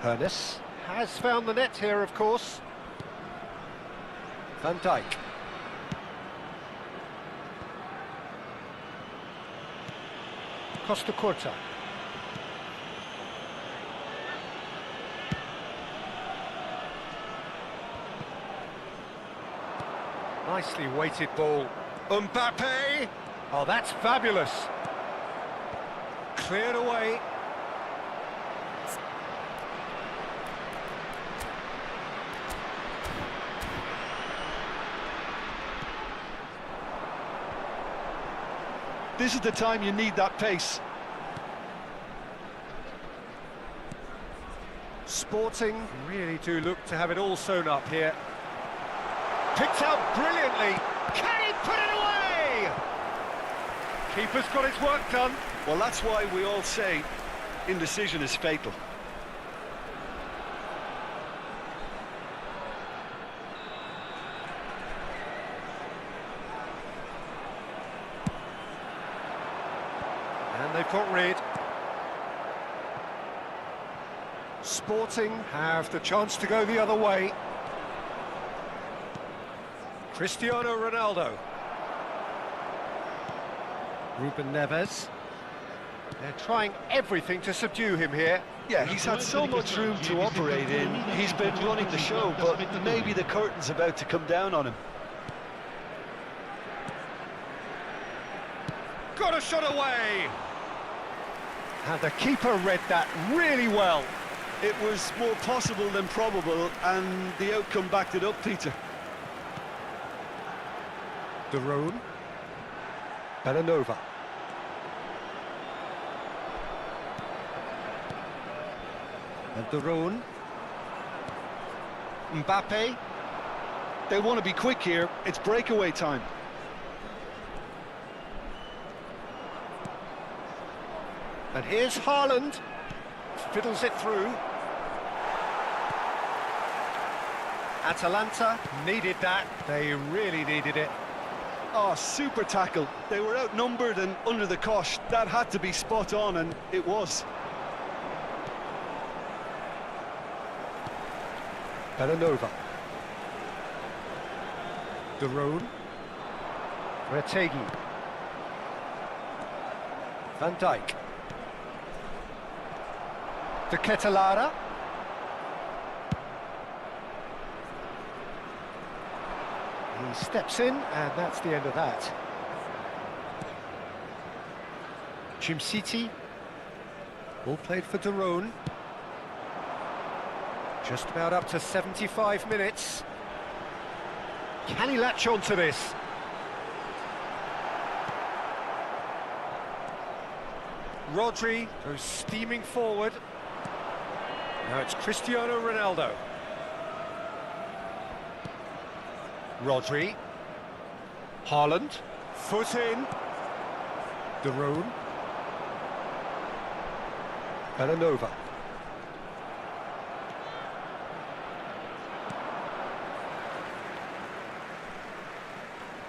Ernest. has found the net here, of course. Van Dijk. Costa Curta. Nicely weighted ball. Mbappe! Oh, that's fabulous. Cleared away. This is the time you need that pace. Sporting really do look to have it all sewn up here. Picked out brilliantly. Can he put it away? Keeper's got his work done. Well, that's why we all say indecision is fatal. And they've got rid. Sporting have the chance to go the other way. Cristiano Ronaldo. Ruben Neves. They're trying everything to subdue him here. Yeah, he's had so much room to operate in. He's been running the show, but maybe the curtain's about to come down on him. Got a shot away! And the keeper read that really well. It was more possible than probable, and the outcome backed it up, Peter. De Roon. Bellanova. And De Roon. Mbappe. They want to be quick here. It's breakaway time. And here's Haaland. Fiddles it through. Atalanta needed that. They really needed it. Oh, super tackle. They were outnumbered and under the cosh. That had to be spot on, and it was. Bellanova. De Roon. Retegi. Van Dijk. De Ketelaere. He steps in, and that's the end of that. City. All played for De Roon. Just about up to 75 minutes. Can he latch on to this? Rodri goes steaming forward. Now it's Cristiano Ronaldo. Rodri. Haaland. Foot in. De Roon. Bellanova.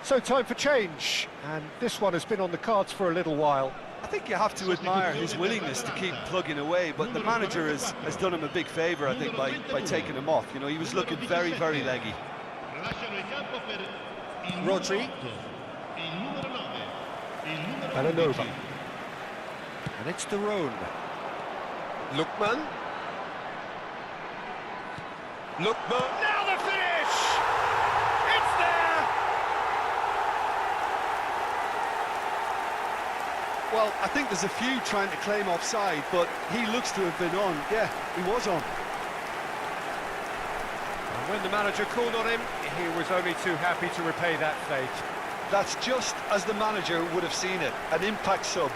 So time for change, and this one has been on the cards for a little while. I think you have to admire his willingness to keep plugging away, but the manager has done him a big favour, I think, by taking him off. You know, he was looking very, very leggy. Rodri. Bellanova. And it's De Roon. Lookman. Lookman. Now the finish! It's there! Well, I think there's a few trying to claim offside, but he looks to have been on. Yeah, he was on. And when the manager called on him, he was only too happy to repay that fate. That's just as the manager would have seen it, an impact sub.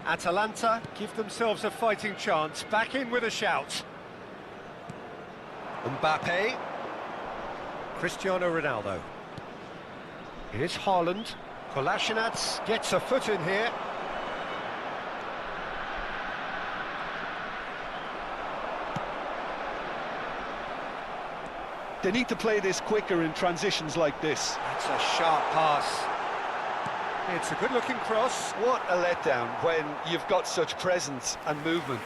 Atalanta give themselves a fighting chance, back in with a shout. Mbappe. Cristiano Ronaldo. Here's Haaland. Kolasinac gets a foot in here. They need to play this quicker in transitions like this. That's a sharp pass. It's a good-looking cross. What a letdown when you've got such presence and movement.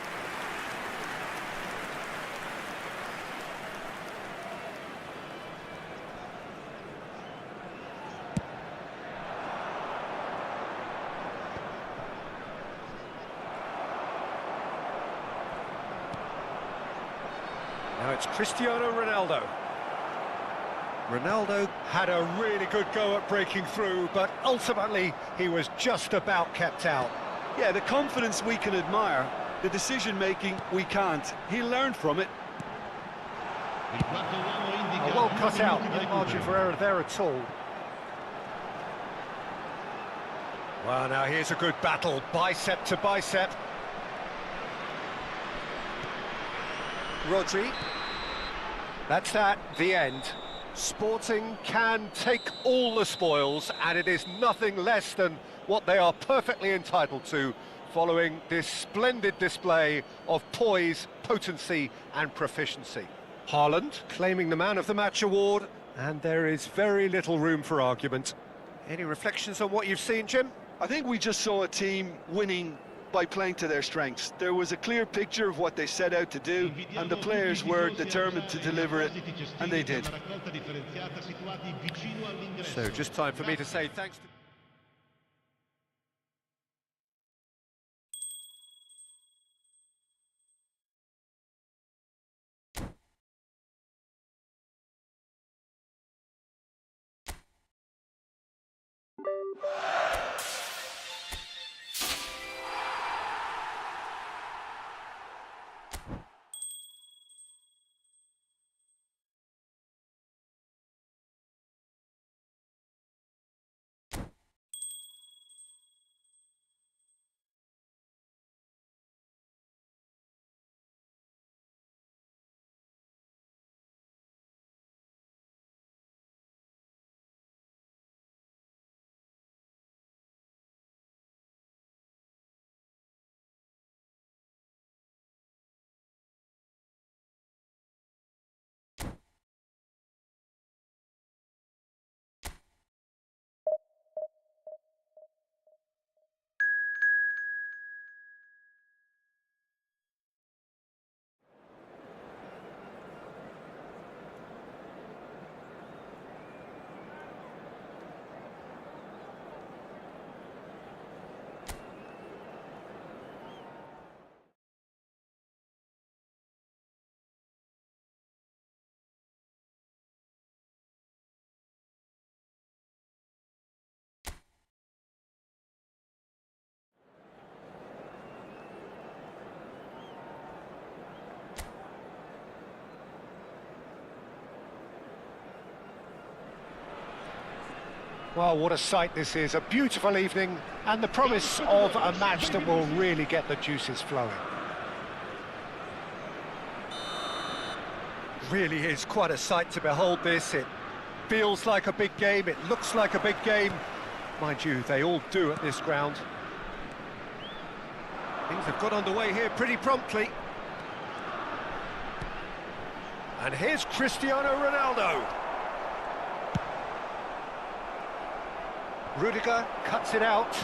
Now it's Cristiano Ronaldo. Ronaldo had a really good go at breaking through, but ultimately he was just about kept out. Yeah, the confidence we can admire, the decision-making we can't. He learned from it. Well cut out, no margin for error there at all. Well, now here's a good battle, bicep to bicep. Rodri. That's that, the end. Sporting can take all the spoils, and it is nothing less than what they are perfectly entitled to, following this splendid display of poise, potency and proficiency. Haaland claiming the Man of the Match award, and there is very little room for argument. Any reflections on what you've seen, Jim? I think we just saw a team winning by playing to their strengths. There was a clear picture of what they set out to do, and the players were determined to deliver it, and they did. So just time for me to say thanks to... Well, what a sight this is, a beautiful evening, and the promise of a match that will really get the juices flowing. Really is quite a sight to behold this. It feels like a big game, it looks like a big game. Mind you, they all do at this ground. Things have got underway here pretty promptly. And here's Cristiano Ronaldo. Rudiger cuts it out.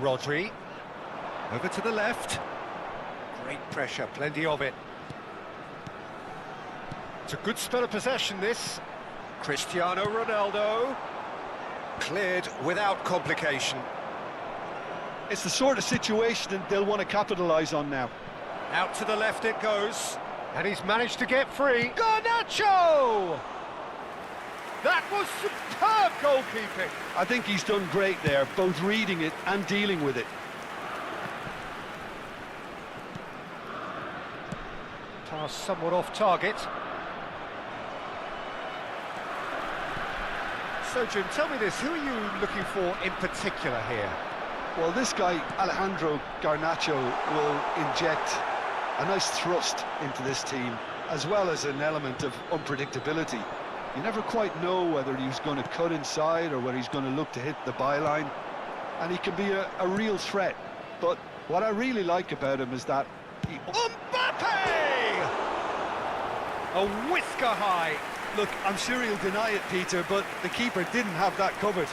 Rodri. Over to the left. Great pressure, plenty of it. It's a good spell of possession, this. Cristiano Ronaldo. Cleared without complication. It's the sort of situation that they'll want to capitalise on now. Out to the left it goes. And he's managed to get free. Garnacho! That was superb goalkeeping. I think he's done great there, both reading it and dealing with it. Pass somewhat off target. So, Jim, tell me this, who are you looking for in particular here? Well, this guy, Alejandro Garnacho, will inject a nice thrust into this team, as well as an element of unpredictability. You never quite know whether he's going to cut inside or whether he's going to look to hit the byline. And he can be a real threat. But what I really like about him is that he... Mbappe! A whisker high. Look, I'm sure he'll deny it, Peter, but the keeper didn't have that covered.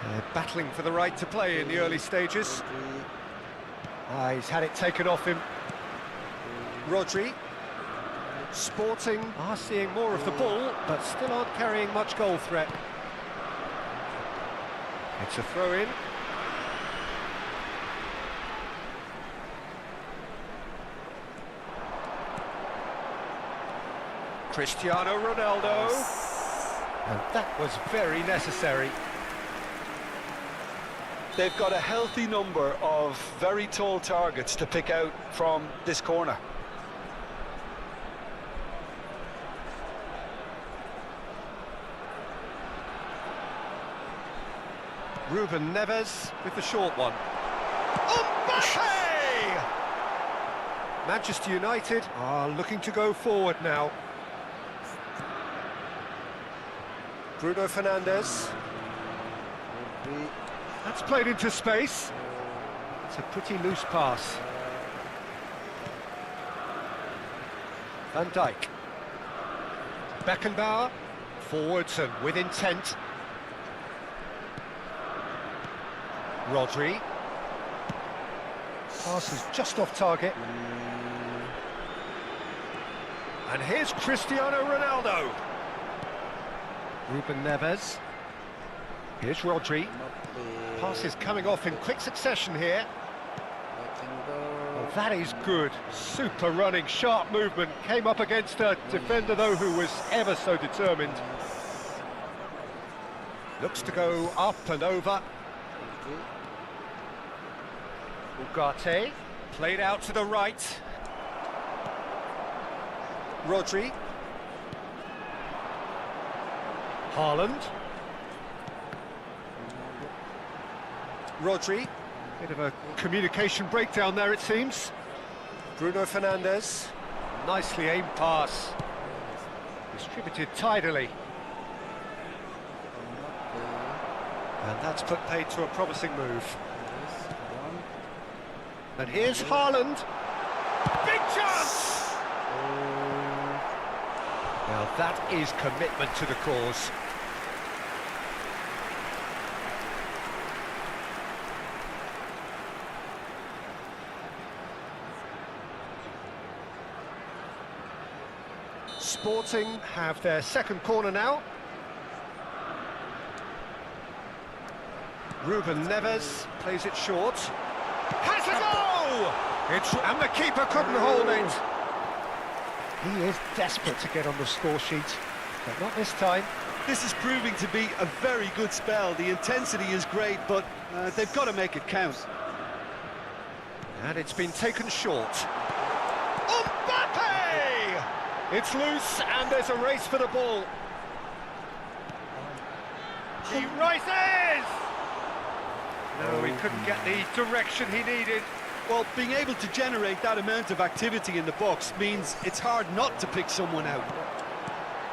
They're battling for the right to play in the early stages. He's had it taken off him. Rodri. Sporting are seeing more of the ball, but still aren't carrying much goal threat. It's a throw-in. Cristiano Ronaldo. And that was very necessary. They've got a healthy number of very tall targets to pick out from this corner. Ruben Neves with the short one. Mbappe! Manchester United are looking to go forward now. Bruno Fernandes. That's played into space. It's a pretty loose pass. Van Dijk. Beckenbauer. Forwards and with intent. Rodri. Pass is just off target. And here's Cristiano Ronaldo. Ruben Neves. Here's Rodri. Pass is coming off in quick succession here. Oh, that is good. Super running, sharp movement. Came up against a defender, though, who was ever so determined. Looks to go up and over. Ugarte, played out to the right. Rodri. Haaland. Rodri. Bit of a communication breakdown there, it seems. Bruno Fernandes. Nicely aimed pass. Distributed tidily. And that's put paid to a promising move. And here's Haaland. Big chance! Now that is commitment to the cause. Sporting have their second corner now. Ruben Neves plays it short. Has a goal! And the keeper couldn't hold it. He is desperate to get on the score sheet, but not this time. This is proving to be a very good spell. The intensity is great, but they've got to make it count. And it's been taken short. Mbappe! It's loose, and there's a race for the ball. He rises! No, he couldn't get the direction he needed. Well, being able to generate that amount of activity in the box means it's hard not to pick someone out.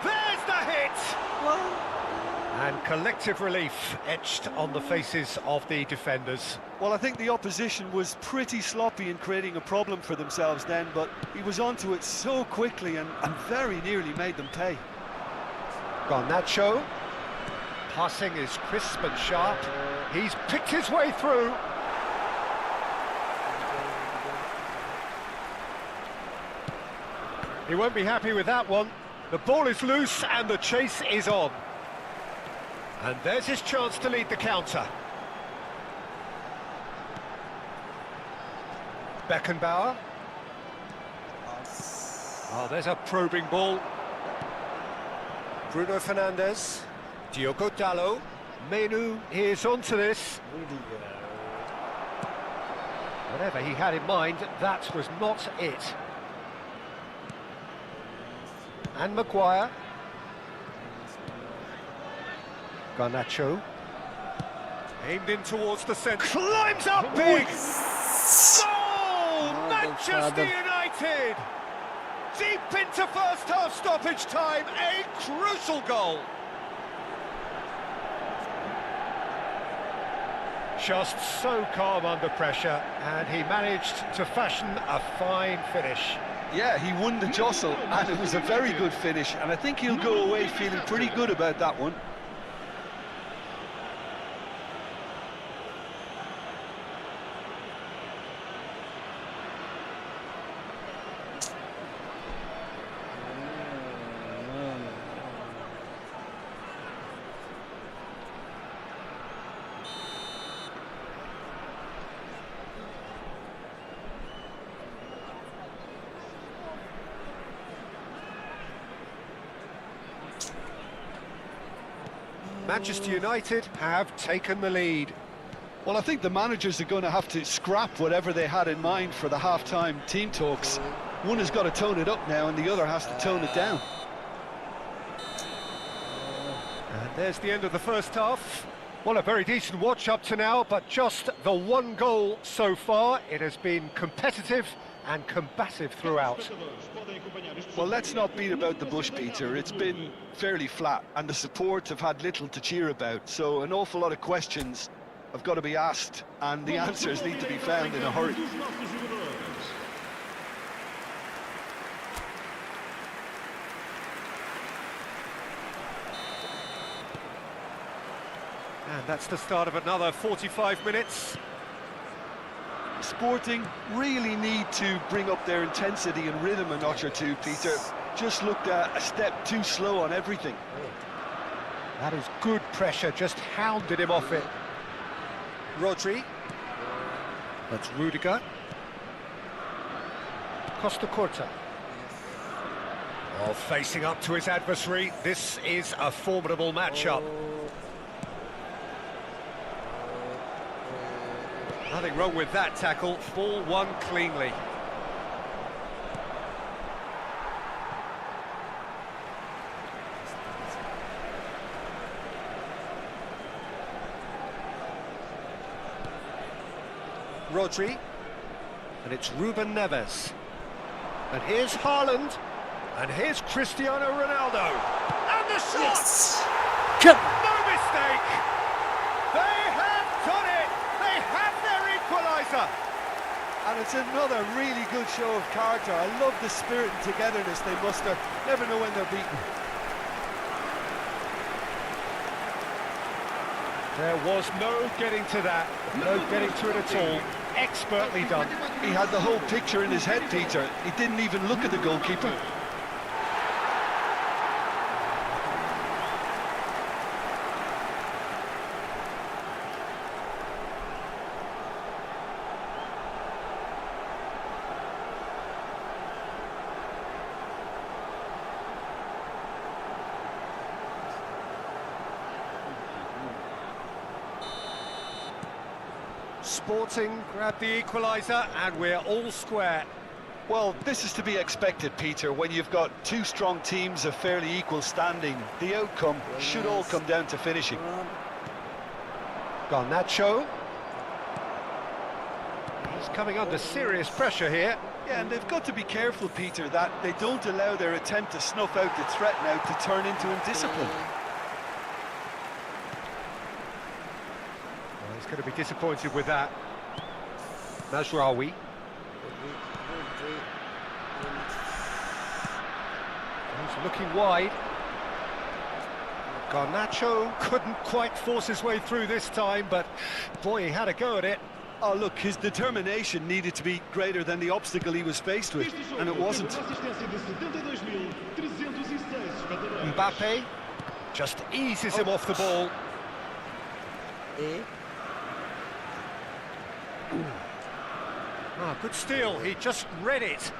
There's the hit! And collective relief etched on the faces of the defenders. Well, I think the opposition was pretty sloppy in creating a problem for themselves then, but he was onto it so quickly and very nearly made them pay. Garnacho. Passing is crisp and sharp. He's picked his way through. He won't be happy with that one. The ball is loose and the chase is on. And there's his chance to lead the counter. Beckenbauer. Oh, there's a probing ball. Bruno Fernandes. Diogo Dalot. Menu is onto this. Whatever he had in mind, that was not it. And Maguire. Garnacho. Aimed in towards the centre. Climbs up big! Goal! Manchester United! Deep into first half stoppage time, a crucial goal. Just so calm under pressure, and he managed to fashion a fine finish. Yeah, he won the jostle, and it was a very good finish, and I think he'll go away feeling pretty good about that one. Manchester United have taken the lead. Well, I think the managers are going to have to scrap whatever they had in mind for the half-time team talks. One has got to tone it up now, and the other has to tone it down. And there's the end of the first half. Well, a very decent watch up to now, but just the one goal so far. It has been competitive and combative throughout. Well, let's not beat about the bush, Peter. It's been fairly flat, and the support have had little to cheer about, so an awful lot of questions have got to be asked, and the answers need to be found in a hurry. And that's the start of another 45 minutes. Sporting really need to bring up their intensity and rhythm a notch or two, Peter. Just looked a step too slow on everything. That is good pressure, just hounded him off it. Rodri. That's Rudiger. Costa Curta. Oh, facing up to his adversary. This is a formidable matchup. Nothing wrong with that tackle. Ball won cleanly. Rodri, and it's Ruben Neves, and here's Haaland, and here's Cristiano Ronaldo, and the shot! Yes. No mistake! They have done it! They have their equaliser! And it's another really good show of character. I love the spirit and togetherness they muster. Never know when they're beaten. There was no getting to that, no getting to it at all. Expertly done. He had the whole picture in his head, Peter. He didn't even look at the goalkeeper. Sporting grabbed the equaliser, and we're all square. Well, this is to be expected, Peter, when you've got two strong teams of fairly equal standing. The outcome should all come down to finishing. Garnacho. He's coming under serious pressure here. Yeah, and they've got to be careful, Peter, that they don't allow their attempt to snuff out the threat now to turn into indiscipline. He's going to be disappointed with that. Mazraoui. He's looking wide. Garnacho couldn't quite force his way through this time, but boy, he had a go at it. Oh, look, his determination needed to be greater than the obstacle he was faced with, and it wasn't. Mbappe just eases him off the ball. Good steal, he just read it.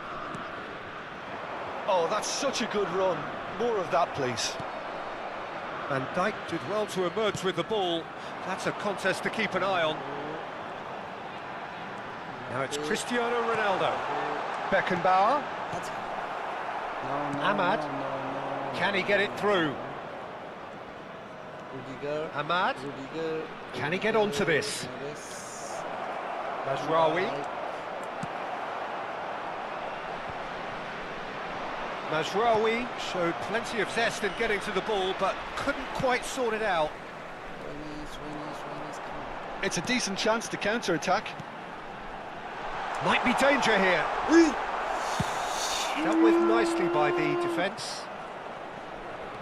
Oh, that's such a good run. More of that, please. Van Dijk did well to emerge with the ball. That's a contest to keep an eye on. Now it's Cristiano Ronaldo. Beckenbauer. Ahmad. Can he get it through? Ahmad. Can he get onto this? Mazraoui. Mazraoui showed plenty of zest in getting to the ball, but couldn't quite sort it out. It's a decent chance to counter-attack. Might be danger here. Dealt with nicely by the defence.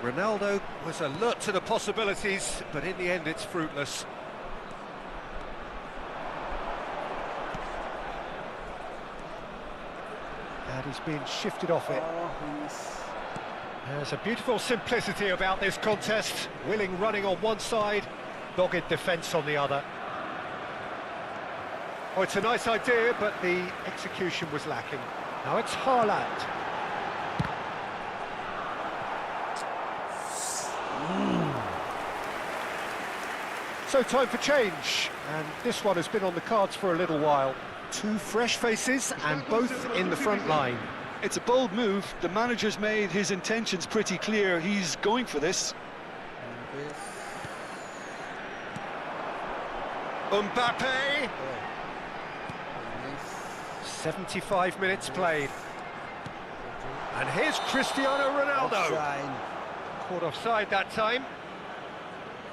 Ronaldo was alert to the possibilities, but in the end it's fruitless. And he's been shifted off it. There's a beautiful simplicity about this contest. Willing running on one side, dogged defence on the other. Oh, it's a nice idea, but the execution was lacking. Now it's Haaland. So time for change, and this one has been on the cards for a little while. Two fresh faces, and both in the front line. It's a bold move. The manager's made his intentions pretty clear. He's going for this. Mbappe. 75 minutes played. And here's Cristiano Ronaldo. Caught offside that time.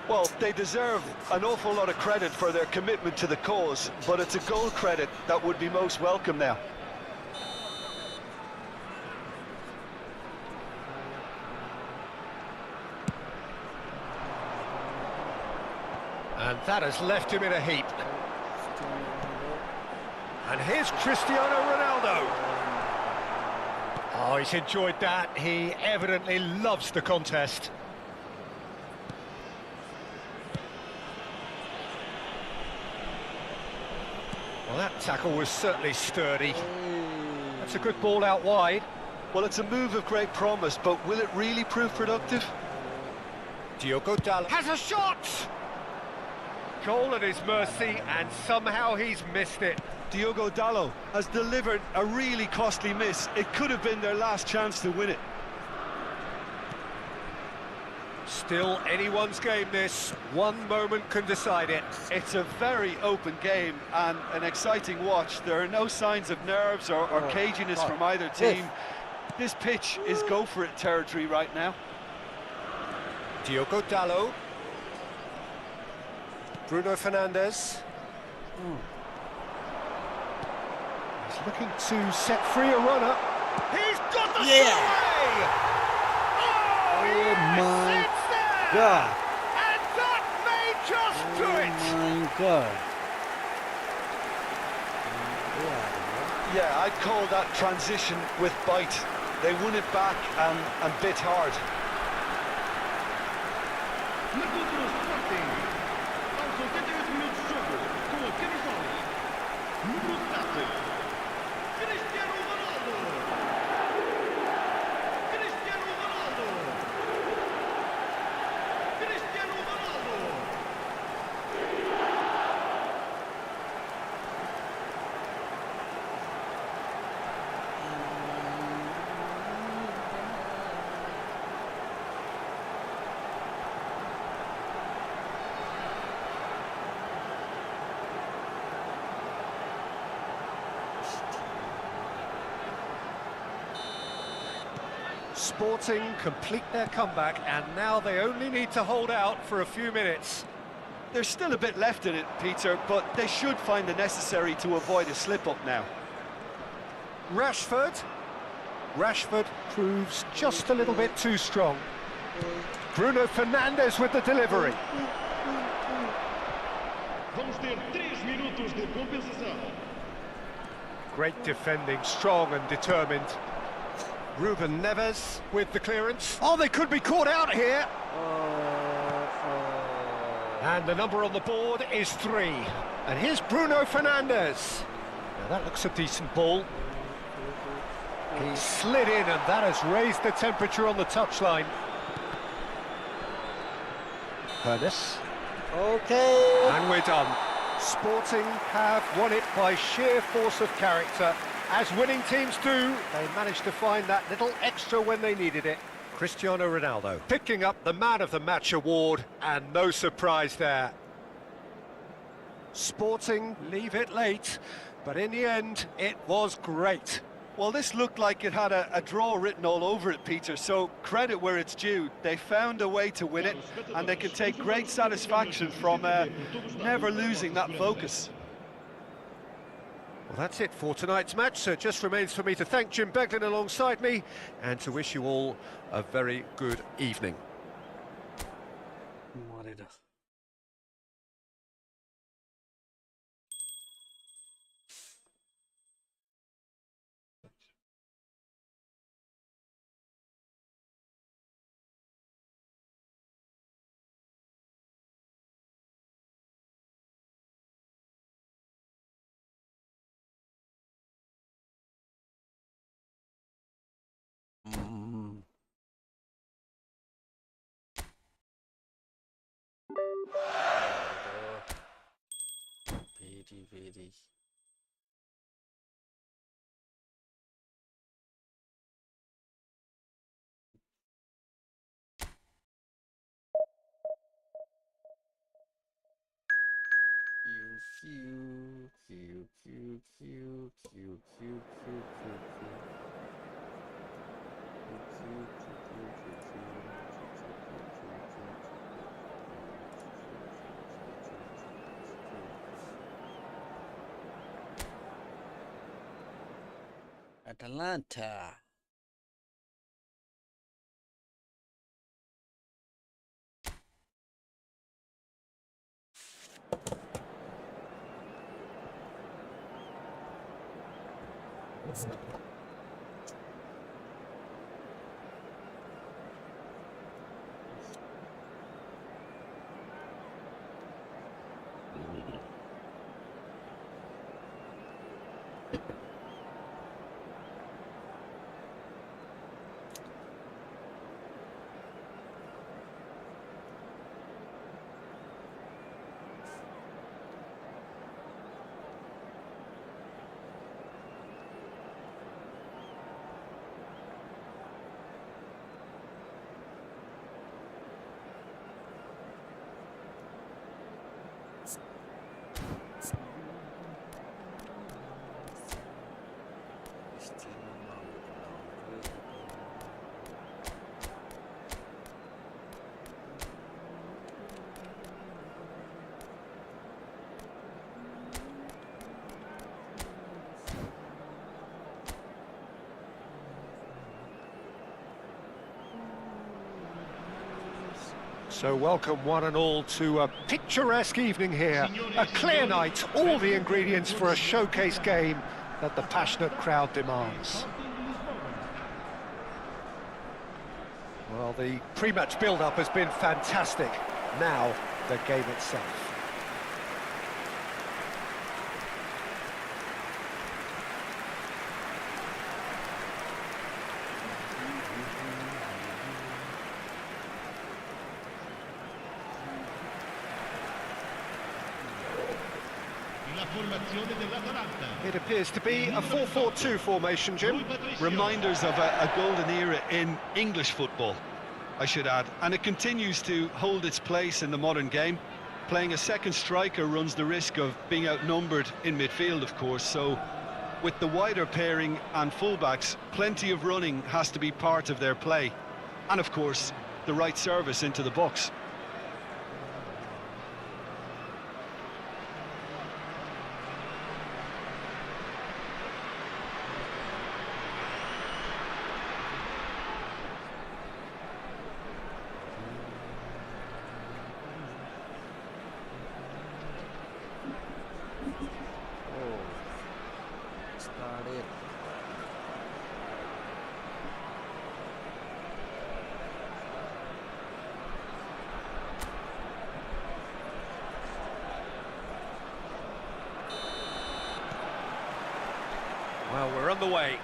Well, they deserve an awful lot of credit for their commitment to the cause, but it's a goal credit that would be most welcome now. And that has left him in a heap. And here's Cristiano Ronaldo. Oh, he's enjoyed that. He evidently loves the contest. Well, that tackle was certainly sturdy. That's a good ball out wide. Well, it's a move of great promise, but will it really prove productive? Diogo Dalot has a shot! Goal at his mercy, and somehow he's missed it. Diogo Dalot has delivered a really costly miss. It could have been their last chance to win it. Still anyone's game, this. One moment can decide it. It's a very open game and an exciting watch. There are no signs of nerves or caginess from either team. This pitch is go-for-it territory right now. Diogo Dalot. Bruno Fernandes. He's looking to set free a runner. He's got the shot away! Oh my God! And that may just do it! Oh my God! Yeah, I'd call that transition with bite. They won it back and bit hard. Sporting complete their comeback, and now they only need to hold out for a few minutes. There's still a bit left in it, Peter, but they should find the necessary to avoid a slip-up now. Rashford proves just a little bit too strong. Bruno Fernandes with the delivery. Vamos ter 3 minutos de compensação. Great defending, strong and determined. Ruben Neves with the clearance. Oh, they could be caught out here. And the number on the board is 3. And here's Bruno Fernandes. Now that looks a decent ball. He slid in, and that has raised the temperature on the touchline. Pernis. Okay. And we're done. Sporting have won it by sheer force of character. As winning teams do, they managed to find that little extra when they needed it. Cristiano Ronaldo picking up the Man of the Match award, and no surprise there. Sporting leave it late, but in the end, it was great. Well, this looked like it had a draw written all over it, Peter, so credit where it's due. They found a way to win it, and they can take great satisfaction from never losing that focus. Well, that's it for tonight's match, so it just remains for me to thank Jim Beglin alongside me and to wish you all a very good evening. 말해라. Very, very. Atalanta. So welcome one and all to a picturesque evening here. A clear night, all the ingredients for a showcase game that the passionate crowd demands. Well, the pre-match build-up has been fantastic. Now, the game itself. It appears to be a 4-4-2 formation, Jim. Reminders of a golden era in English football, I should add. And it continues to hold its place in the modern game. Playing a second striker runs the risk of being outnumbered in midfield, of course. So with the wider pairing and fullbacks, plenty of running has to be part of their play. And of course, the right service into the box. Started. Well, we're on the way.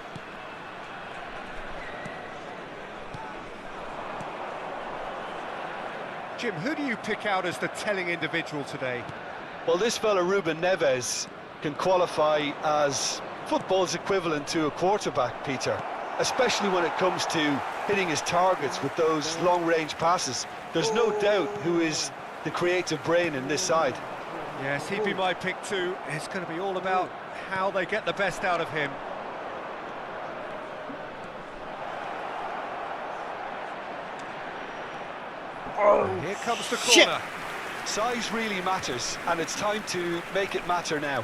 Jim, who do you pick out as the telling individual today? Well, this fella Ruben Neves can qualify as football's equivalent to a quarterback, Peter, especially when it comes to hitting his targets with those long-range passes. There's no doubt who is the creative brain in this side. Yes, he'd be my pick too. It's going to be all about how they get the best out of him. Here comes the corner. Size really matters, and it's time to make it matter now.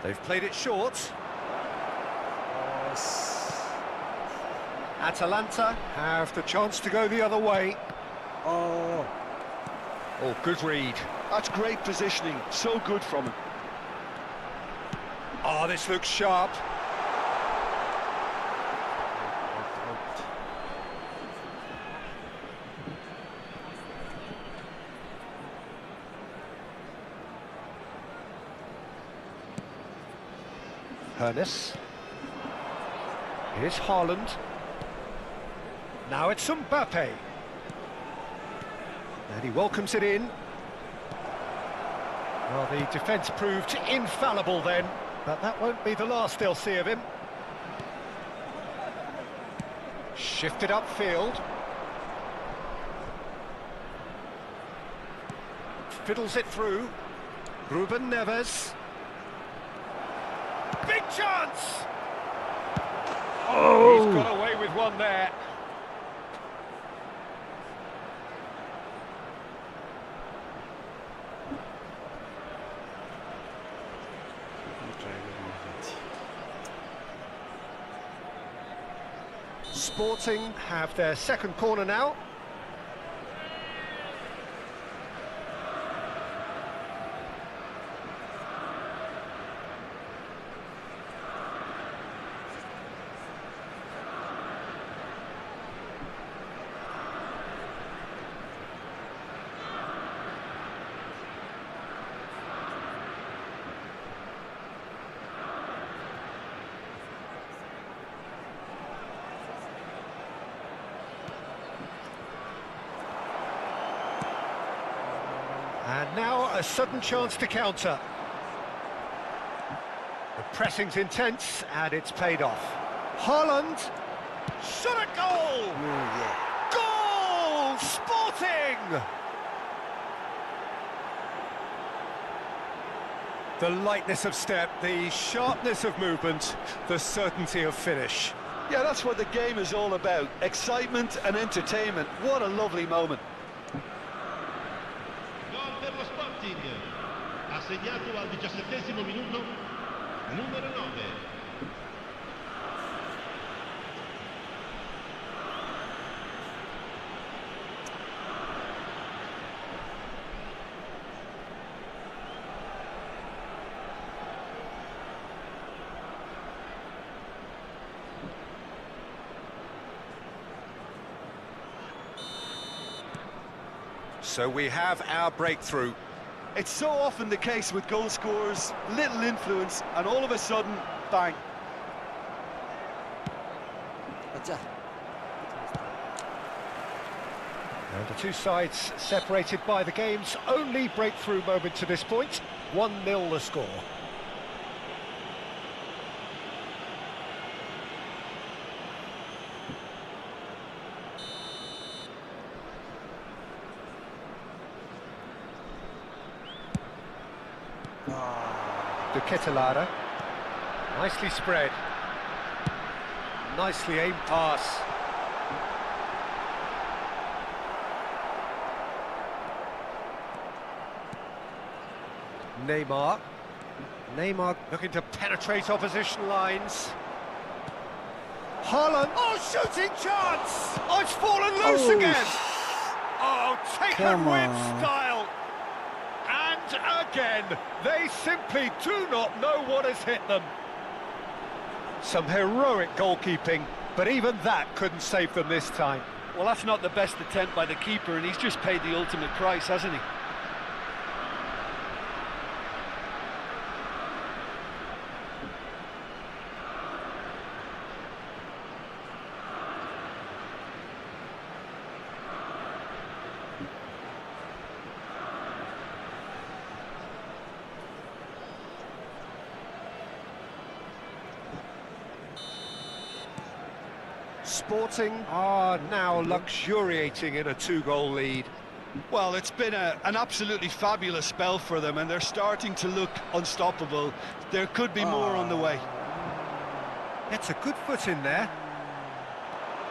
They've played it short. Atalanta have the chance to go the other way. Oh, Oh, good read. That's great positioning, so good from him. Oh, this looks sharp. Hernes. Here's Haaland. Now it's Mbappe. And he welcomes it in. Well, the defence proved infallible then, but that won't be the last they'll see of him. Shifted upfield. Fiddles it through. Ruben Neves. Big chance! Oh! He's got away with one there. Sporting have their second corner now. And now a sudden chance to counter. The pressing's intense and it's paid off. Haaland, shot at goal! Goal! Sporting! The lightness of step, the sharpness of movement, the certainty of finish. Yeah, that's what the game is all about. Excitement and entertainment. What a lovely moment. Ha segnato al 17° minuto numero 9. So we have our breakthrough. It's so often the case with goal scorers, little influence, and all of a sudden, bang. acha. And the two sides separated by the game's only breakthrough moment to this point. 1-0 the score. De Ketelaere. Nicely spread. Nicely aimed pass. Neymar. Neymar looking to penetrate opposition lines. Haaland. Oh, shooting chance! Oh, it's fallen loose again! Oh, taken with style! And again, they simply do not know what has hit them. Some heroic goalkeeping, but even that couldn't save them this time. Well, that's not the best attempt by the keeper, and he's just paid the ultimate price, hasn't he? Sporting are now luxuriating in a two-goal lead. Well, it's been an absolutely fabulous spell for them, and they're starting to look unstoppable. There could be more on the way. It's a good foot in there.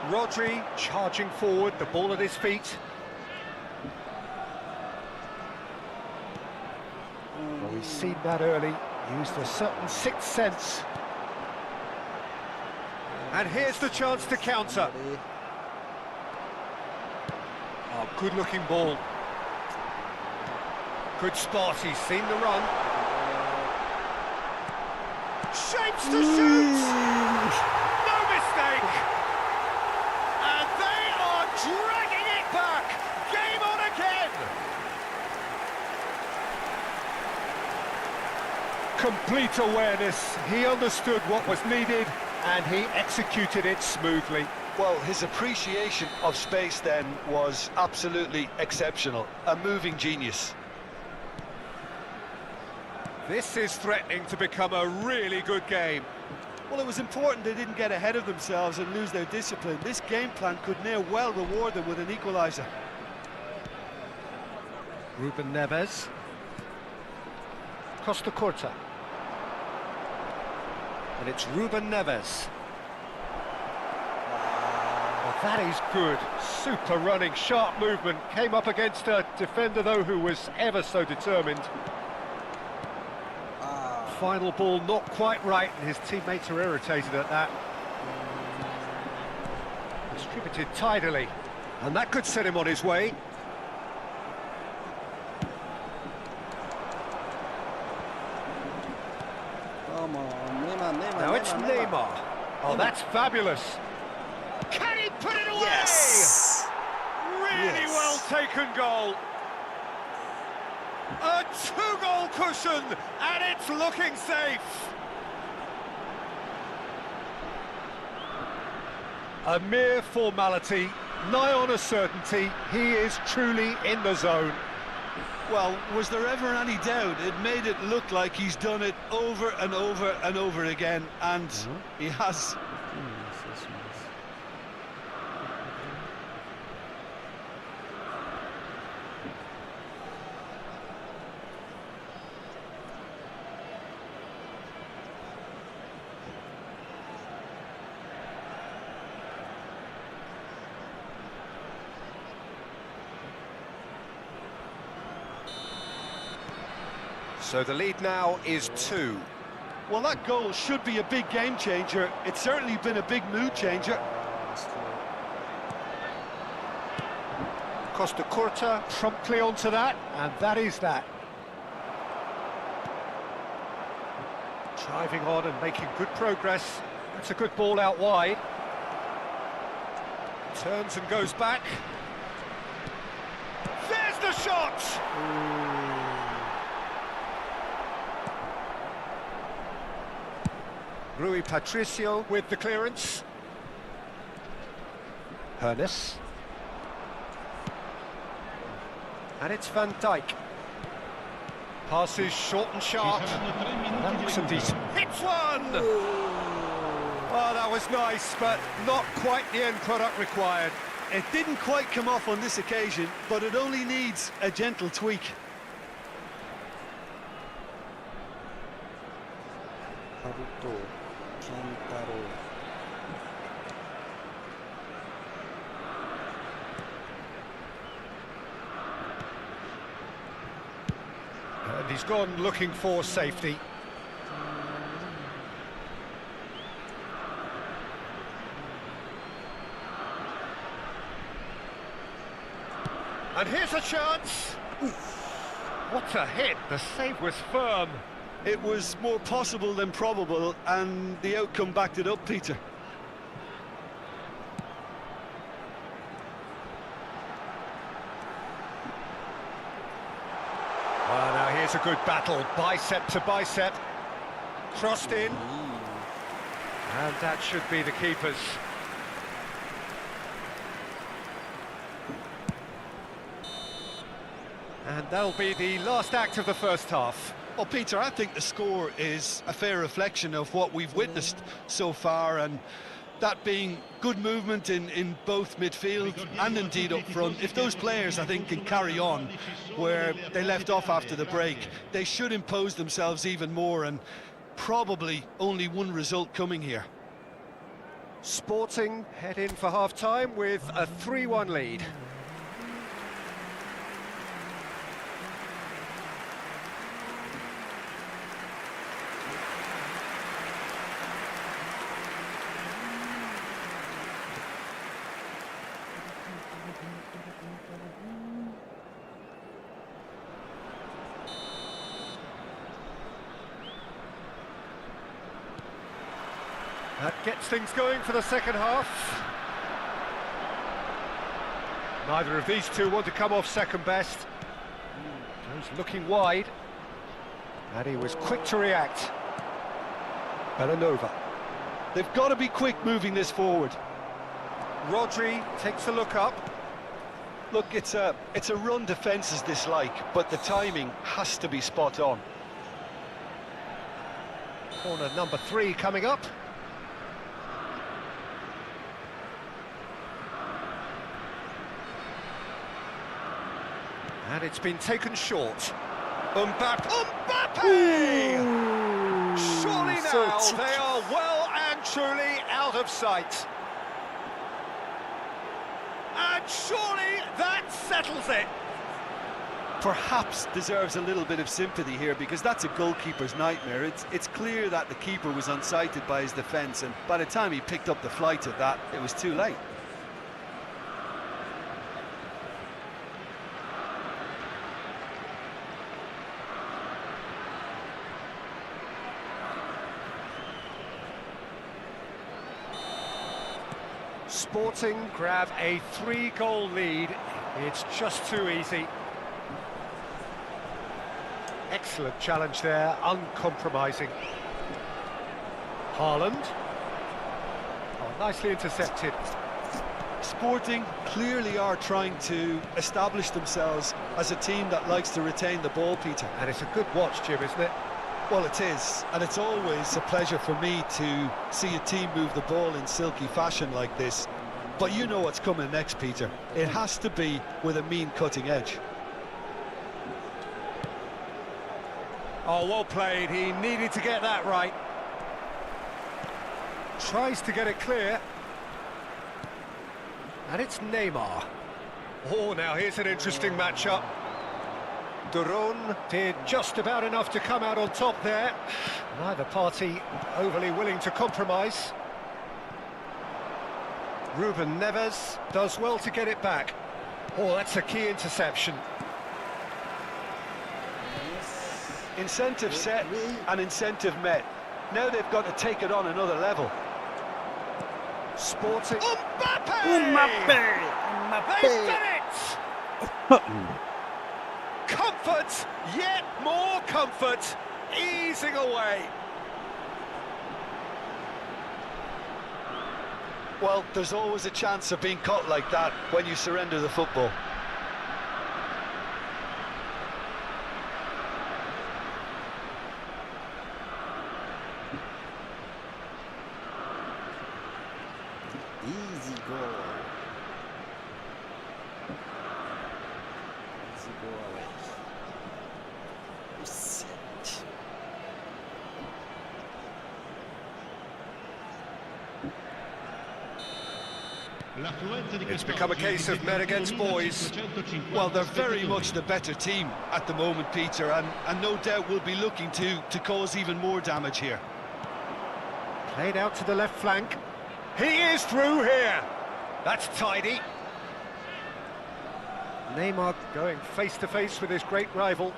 Rodri charging forward, the ball at his feet. Well, we've seen that early, used a certain sixth sense. And here's the chance to counter. Oh, good-looking ball. Good spot, he's seen the run. Shapes to shoot! No mistake! And they are dragging it back! Game on again! Complete awareness. He understood what was needed and he executed it smoothly. Well, his appreciation of space then was absolutely exceptional. A moving genius. This is threatening to become a really good game. Well, it was important they didn't get ahead of themselves and lose their discipline. This game plan could near well reward them with an equaliser. Ruben Neves. Costa Curta. And it's Ruben Neves. Well, that is good. Super running, sharp movement. Came up against a defender, though, who was ever so determined. Final ball not quite right, and his teammates are irritated at that. Distributed tidily, and that could set him on his way. Come on, Neymar. Now it's Neymar. Oh, that's fabulous. Can he put it away? Yes! Really Yes. well taken goal. A two-goal cushion, and it's looking safe. A mere formality, nigh on a certainty. He is truly in the zone. Well, was there ever any doubt? It made it look like he's done it over and over and over again, and he has. So the lead now is 2. Well, that goal should be a big game changer. It's certainly been a big mood changer. Costa Curta promptly onto that, and that is that. Driving on and making good progress. That's a good ball out wide. Turns and goes back. There's the shot! Rui Patricio with the clearance. Hernes. And it's Van Dijk. Passes short and sharp. That looks decent. Hits one! Oh, that was nice, but not quite the end product required. It didn't quite come off on this occasion, but it only needs a gentle tweak. And he's gone looking for safety. And here's a chance. What a hit, the save was firm. It was more possible than probable, and the outcome backed it up, Peter. Well, now here's a good battle, bicep to bicep. Crossed in. And that should be the keeper's. And that'll be the last act of the first half. Well, Peter, I think the score is a fair reflection of what we've witnessed so far, and that being good movement in both midfield and indeed up front. If those players, I think, can carry on where they left off after the break, they should impose themselves even more, and probably only one result coming here. Sporting head in for half-time with a 3-1 lead. That gets things going for the second half. Neither of these two want to come off second best. Joe's looking wide. And he was quick to react. Belanova. They've got to be quick moving this forward. Rodri takes a look up. Look, it's a run defence's dislike, but the timing has to be spot on. Corner number 3 coming up. And it's been taken short. Mbappe! Surely now they are well and truly out of sight. And surely that settles it. Perhaps deserves a little bit of sympathy here, because that's a goalkeeper's nightmare. It's clear that the keeper was unsighted by his defence, and by the time he picked up the flight of that, it was too late. Sporting grab a 3-goal lead. It's just too easy. Excellent challenge there, uncompromising. Haaland. Oh, nicely intercepted. Sporting clearly are trying to establish themselves as a team that likes to retain the ball, Peter. And it's a good watch, Jim, isn't it? Well, it is, and it's always a pleasure for me to see a team move the ball in silky fashion like this. But you know what's coming next, Peter. It has to be with a mean cutting edge. Oh, well played. He needed to get that right. Tries to get it clear. And it's Neymar. Oh, now here's an interesting matchup. Duron did just about enough to come out on top there. Neither party overly willing to compromise. Ruben Neves does well to get it back. Oh, that's a key interception. Incentive set and incentive met. Now they've got to take it on another level. Sporting. Mbappe! Mbappe! They've done it! Comfort, yet more comfort, easing away. Well, there's always a chance of being caught like that when you surrender the football. Easy goal. Easy goal, Alex. Reset. It's become a case of men against boys. Well, they're very much the better team at the moment, Peter, and no doubt will be looking to cause even more damage here. Played out to the left flank. He is through here. That's tidy. Neymar going face to face with his great rival.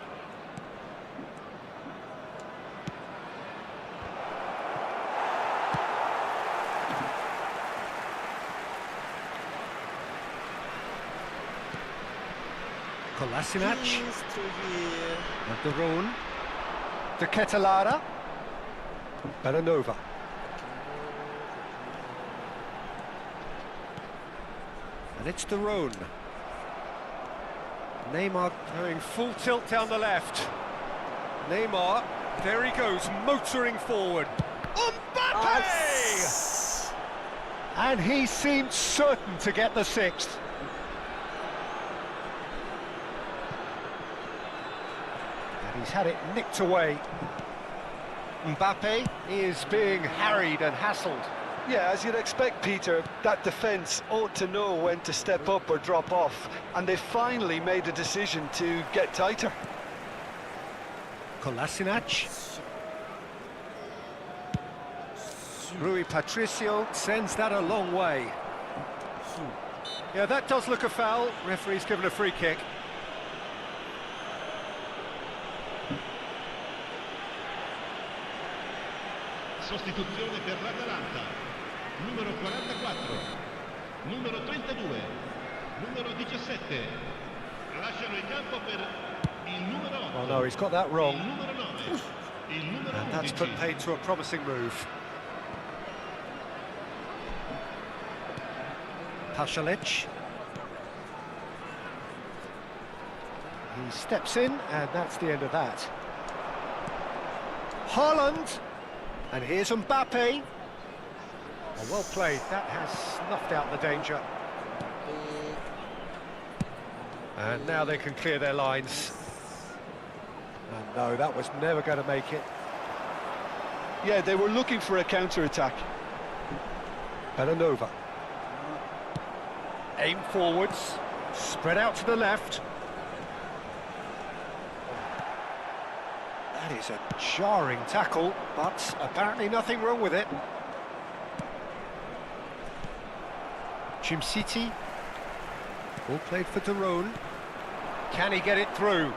Kolasinac. And Duron. De Ketelara. Belanova. And it's Duron. Neymar going full tilt down the left. Neymar, there he goes, motoring forward. Mbappe! And he seemed certain to get the sixth. And he's had it nicked away. Mbappe is being harried and hassled. Yeah, as you'd expect, Peter, that defence ought to know when to step up or drop off, and they finally made a decision to get tighter. Kolasinac. Rui Patricio sends that a long way. Yeah, that does look a foul. Referee's given a free kick. Sostituzione per l'Atalanta. Numero 44, numero 32, numero 17. Lasciano il campo per il numero 8. Oh no, he's got that wrong. Il numero 9, il numero And that's 11. put paid to a promising move. Pasalic. He steps in, and that's the end of that. Haaland. And here's Mbappe. Oh, well played. That has snuffed out the danger. And now they can clear their lines. And no, that was never going to make it. Yeah, they were looking for a counter-attack. Belanova. Aim forwards. Spread out to the left. That is a jarring tackle, but apparently nothing wrong with it. Jim City. All played for Daron. Can he get it through?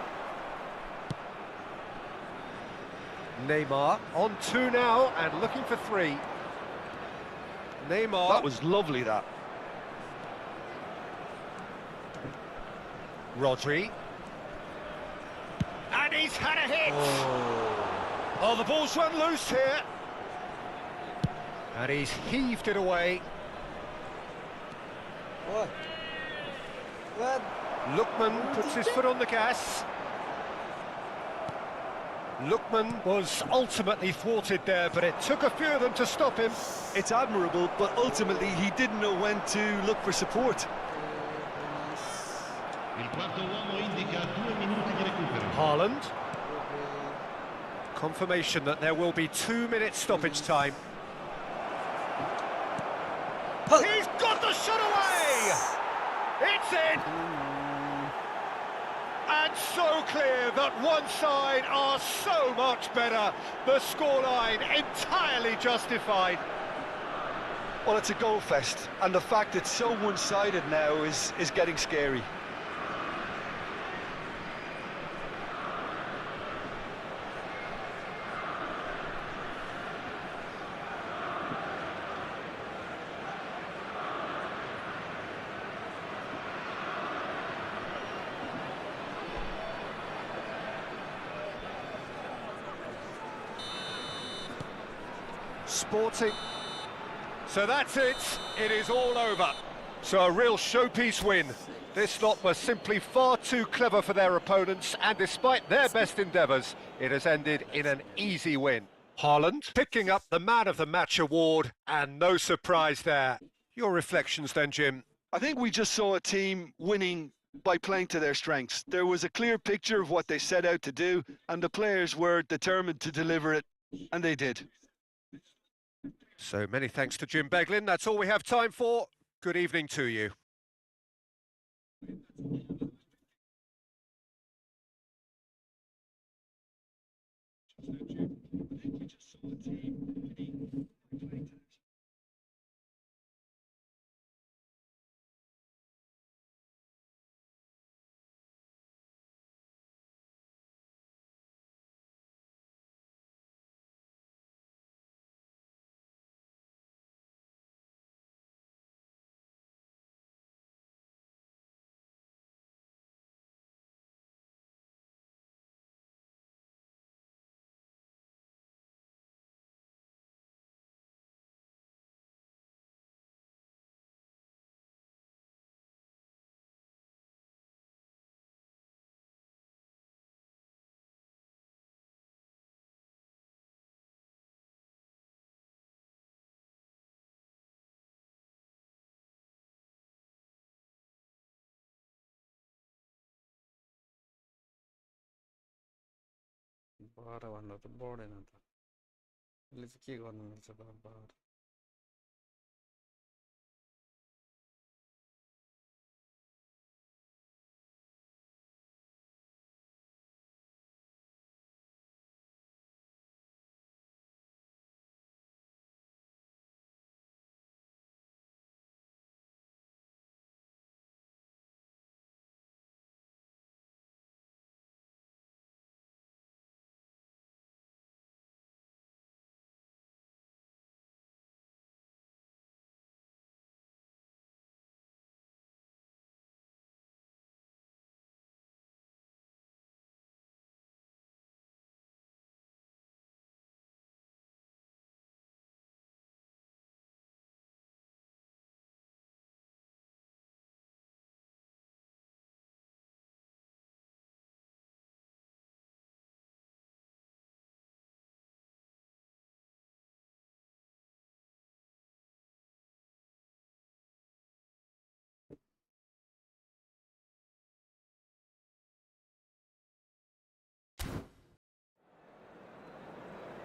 Neymar on two now and looking for three. Neymar. That was lovely, that. Rodri. And he's had a hit! Oh, the ball's run loose here. And he's heaved it away. What? What? Lookman puts his foot on the gas. Lookman was ultimately thwarted there, but it took a few of them to stop him. It's admirable, but ultimately he didn't know when to look for support. Il quarto uomo indica 2 minuti di recupero. Haaland. Confirmation that there will be 2 minutes stoppage time. He's got the shot away! It's in! And so clear that one side are so much better. The scoreline entirely justified. Well, it's a goal fest, and the fact it's so one-sided now is getting scary. Sporting. So that's it. It is all over. So a real showpiece win. This lot were simply far too clever for their opponents, and despite their best endeavours, it has ended in an easy win. Haaland picking up the Man of the Match award, and no surprise there. Your reflections then, Jim? I think we just saw a team winning by playing to their strengths. There was a clear picture of what they set out to do, and the players were determined to deliver it, and they did. So many thanks to Jim Beglin. That's all we have time for. Good evening to you. बाह्र भन्दा त बढेन त यसले चाहिँ के गर्नु मिल्छ त बाह्र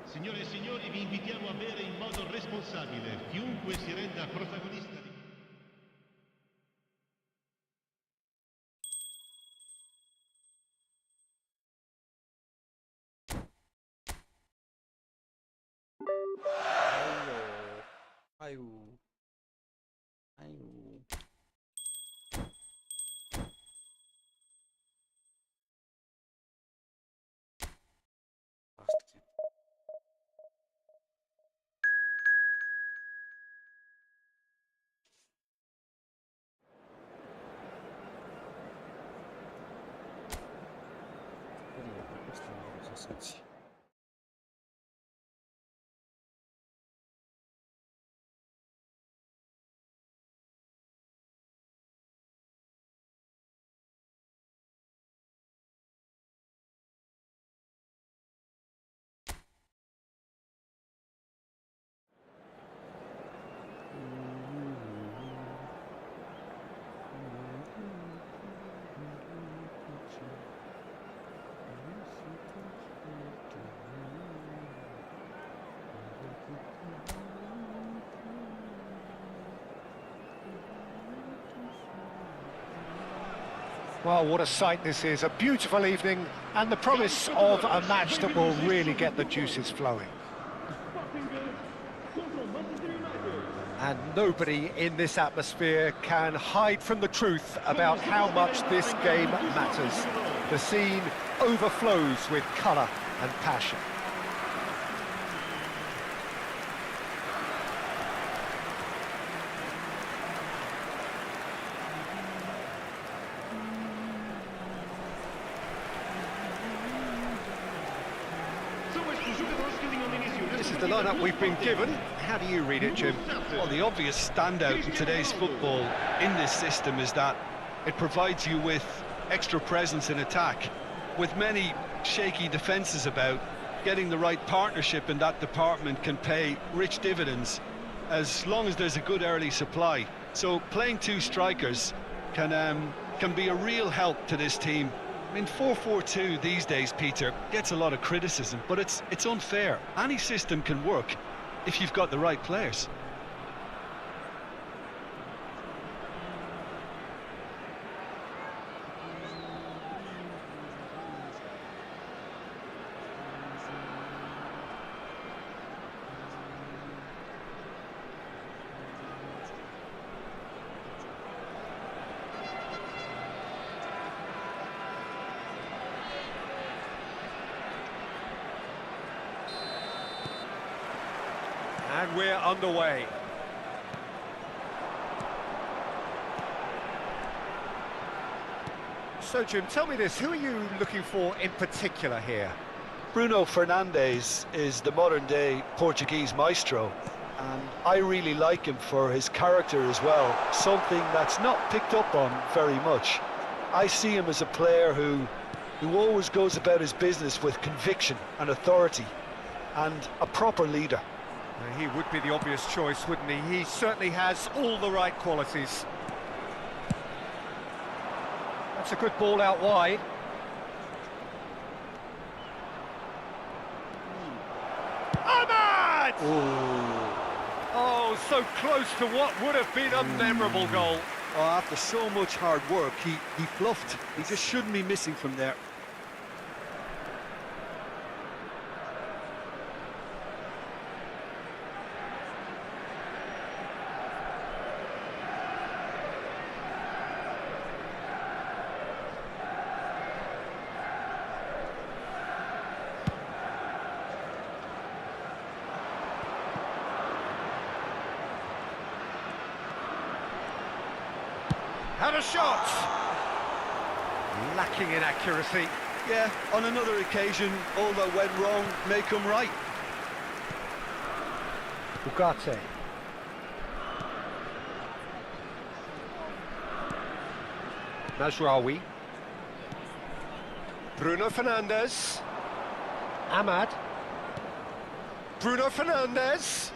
Signore e signori, vi invitiamo a bere in modo responsabile. Chiunque si renda protagonista di... आयु आयु फर्स्ट गेम कस्तो हुन्छ साँच्ची Well, what a sight this is. A beautiful evening and the promise of a match that will really get the juices flowing. And nobody in this atmosphere can hide from the truth about how much this game matters. The scene overflows with colour and passion. This is the lineup we've been given. How do you read it, Jim? Well, the obvious standout in today's football in this system is that it provides you with extra presence in attack. With many shaky defences about, getting the right partnership in that department can pay rich dividends as long as there's a good early supply. So playing two strikers can be a real help to this team. I mean, 4-4-2 these days, Peter, gets a lot of criticism, but it's unfair. Any system can work if you've got the right players. And we're underway. So, Jim, tell me this, who are you looking for in particular here? Bruno Fernandes is the modern-day Portuguese maestro, and I really like him for his character as well, something that's not picked up on very much. I see him as a player who always goes about his business with conviction and authority, and a proper leader. He would be the obvious choice, wouldn't he? He certainly has all the right qualities. That's a good ball out wide. Oh, so close to what would have been a memorable goal. Oh, after so much hard work, he bluffed. He just shouldn't be missing from there. Had a shot! Lacking in accuracy. Yeah, on another occasion, all that went wrong may come right. Ugarte. Mazraoui. Bruno Fernandes. Ahmad. Bruno Fernandes.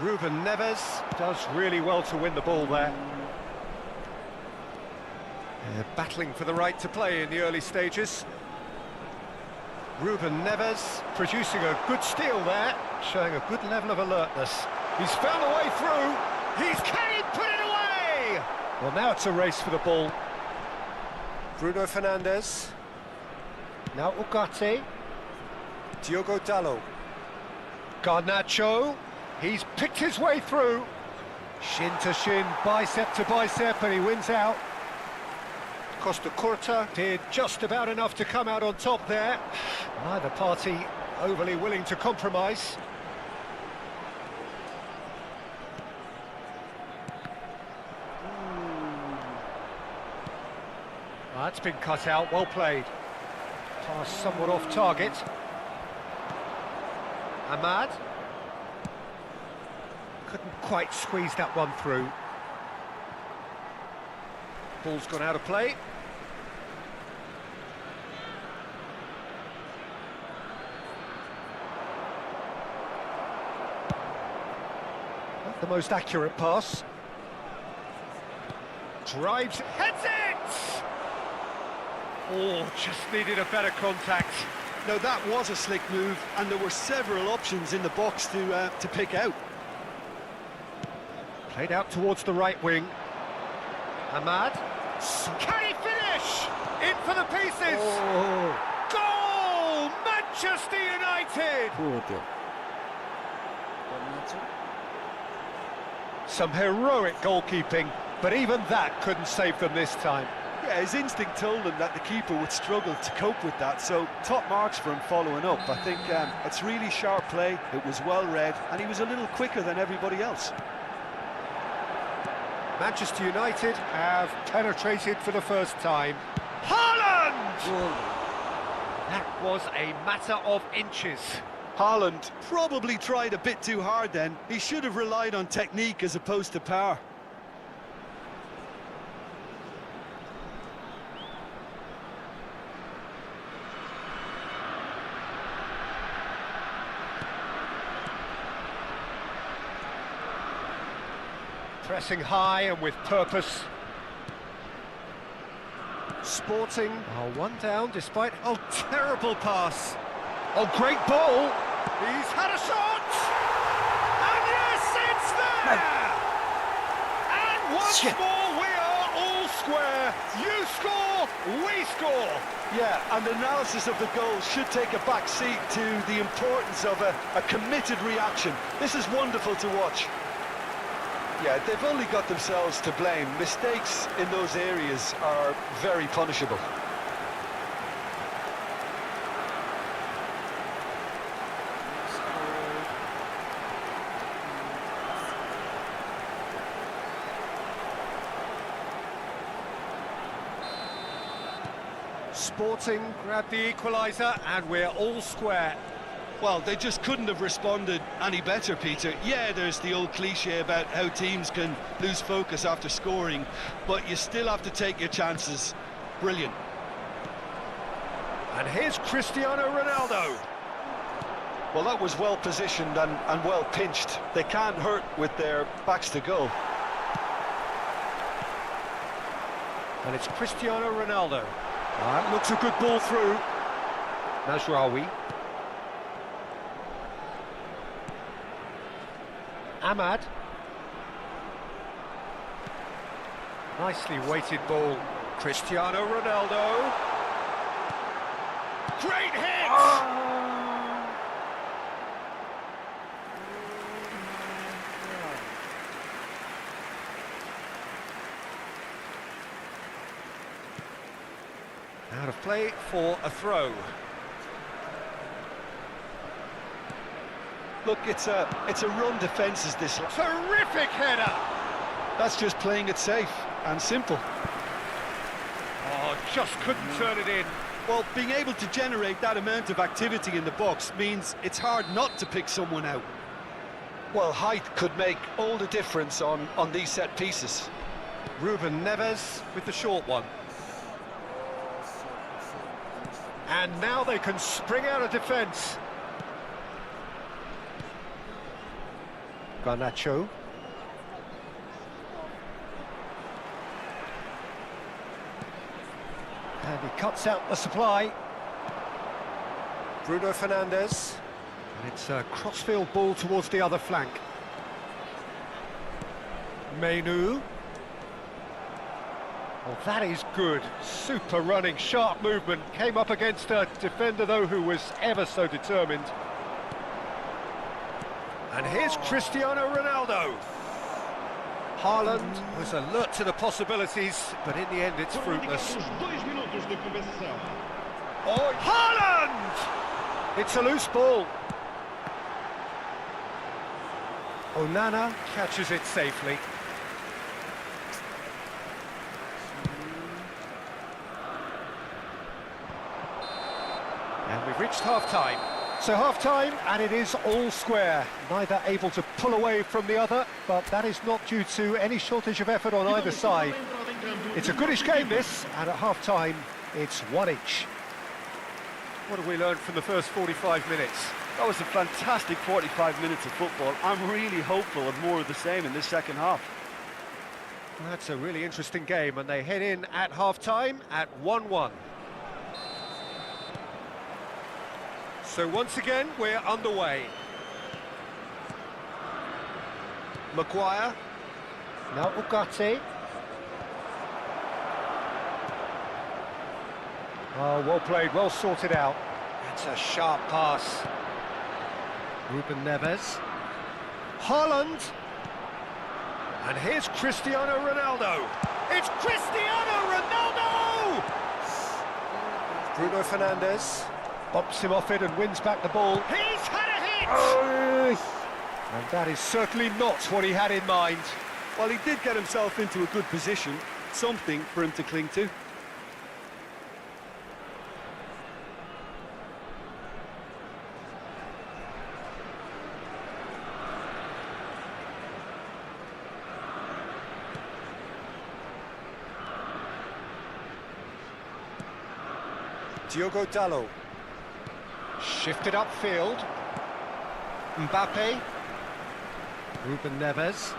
Ruben Neves does really well to win the ball there. They're battling for the right to play in the early stages. Ruben Neves producing a good steal there, showing a good level of alertness. He's found a way through. Can he put it away? Well, now it's a race for the ball. Bruno Fernandes. Now Ugarte. Diogo Dalot. Garnacho. He's picked his way through. Shin to shin, bicep to bicep, and he wins out. Costa Curta did just about enough to come out on top there. Neither party overly willing to compromise. That's been cut out, well played. Pass somewhat off target. Ahmad. Couldn't quite squeeze that one through. Ball's gone out of play. Not the most accurate pass. Drives, heads it! Oh, just needed a better contact. Now that was a slick move, and there were several options in the box to pick out. Played out towards the right wing. Ahmad. Can he finish? In for the pieces! Oh. Goal! Manchester United! Puta. Garnacho. Some heroic goalkeeping, but even that couldn't save them this time. Yeah, his instinct told him that the keeper would struggle to cope with that, so top marks for him following up. I think it's really sharp play, it was well read, and he was a little quicker than everybody else. Manchester United have penetrated for the first time. Haaland! That was a matter of inches. Haaland probably tried a bit too hard then. He should have relied on technique as opposed to power. Pressing high and with purpose. Sporting are one down despite... Oh, terrible pass. Oh, great ball. He's had a shot. And yes, it's there. And once more, we are all square. You score, we score. Yeah, and analysis of the goal should take a back seat to the importance of a committed reaction. This is wonderful to watch. Yeah, they've only got themselves to blame. Mistakes in those areas are very punishable. Sporting grabbed the equaliser and we're all square. Well, they just couldn't have responded any better, Peter. Yeah, there's the old cliche about how teams can lose focus after scoring, but you still have to take your chances. Brilliant. And here's Cristiano Ronaldo. Well, that was well positioned and well pinched. They can't hurt with their backs to goal. And it's Cristiano Ronaldo. That looks a good ball through. Mazraoui. Ahmad. Nicely weighted ball. Cristiano Ronaldo. Great hit! Out of play for a throw. Look, it's a run defence is this. Terrific header! That's just playing it safe and simple. Oh, just couldn't turn it in. Well, being able to generate that amount of activity in the box means it's hard not to pick someone out. Well, height could make all the difference on these set pieces. Ruben Neves with the short one. And now they can spring out of defence. Garnacho. And he cuts out the supply. Bruno Fernandes. And it's a crossfield ball towards the other flank. Menu. Oh, that is good. Super running, sharp movement. Came up against a defender, though, who was ever so determined. And here's Cristiano Ronaldo. Haaland was alert to the possibilities, but in the end it's fruitless. Oh, Haaland! It's a loose ball. Onana catches it safely. And we've reached half-time. So half-time, and it is all square. Neither able to pull away from the other, but that is not due to any shortage of effort on either side. It's a goodish game, this, and at half-time, it's one each. What have we learned from the first 45 minutes? That was a fantastic 45 minutes of football. I'm really hopeful of more of the same in this second half. That's a really interesting game, and they head in at half-time at 1-1. So once again, we're underway. Maguire. Now Ugarte. Oh, well played, well sorted out. That's a sharp pass. Ruben Neves. Haaland. And here's Cristiano Ronaldo. It's Cristiano Ronaldo! Bruno Fernandes. Bumps him off it and wins back the ball. He's had a hit! Oh. And that is certainly not what he had in mind. Well, he did get himself into a good position, something for him to cling to. Diogo Dalot. Shifted upfield. Mbappe. Ruben Neves.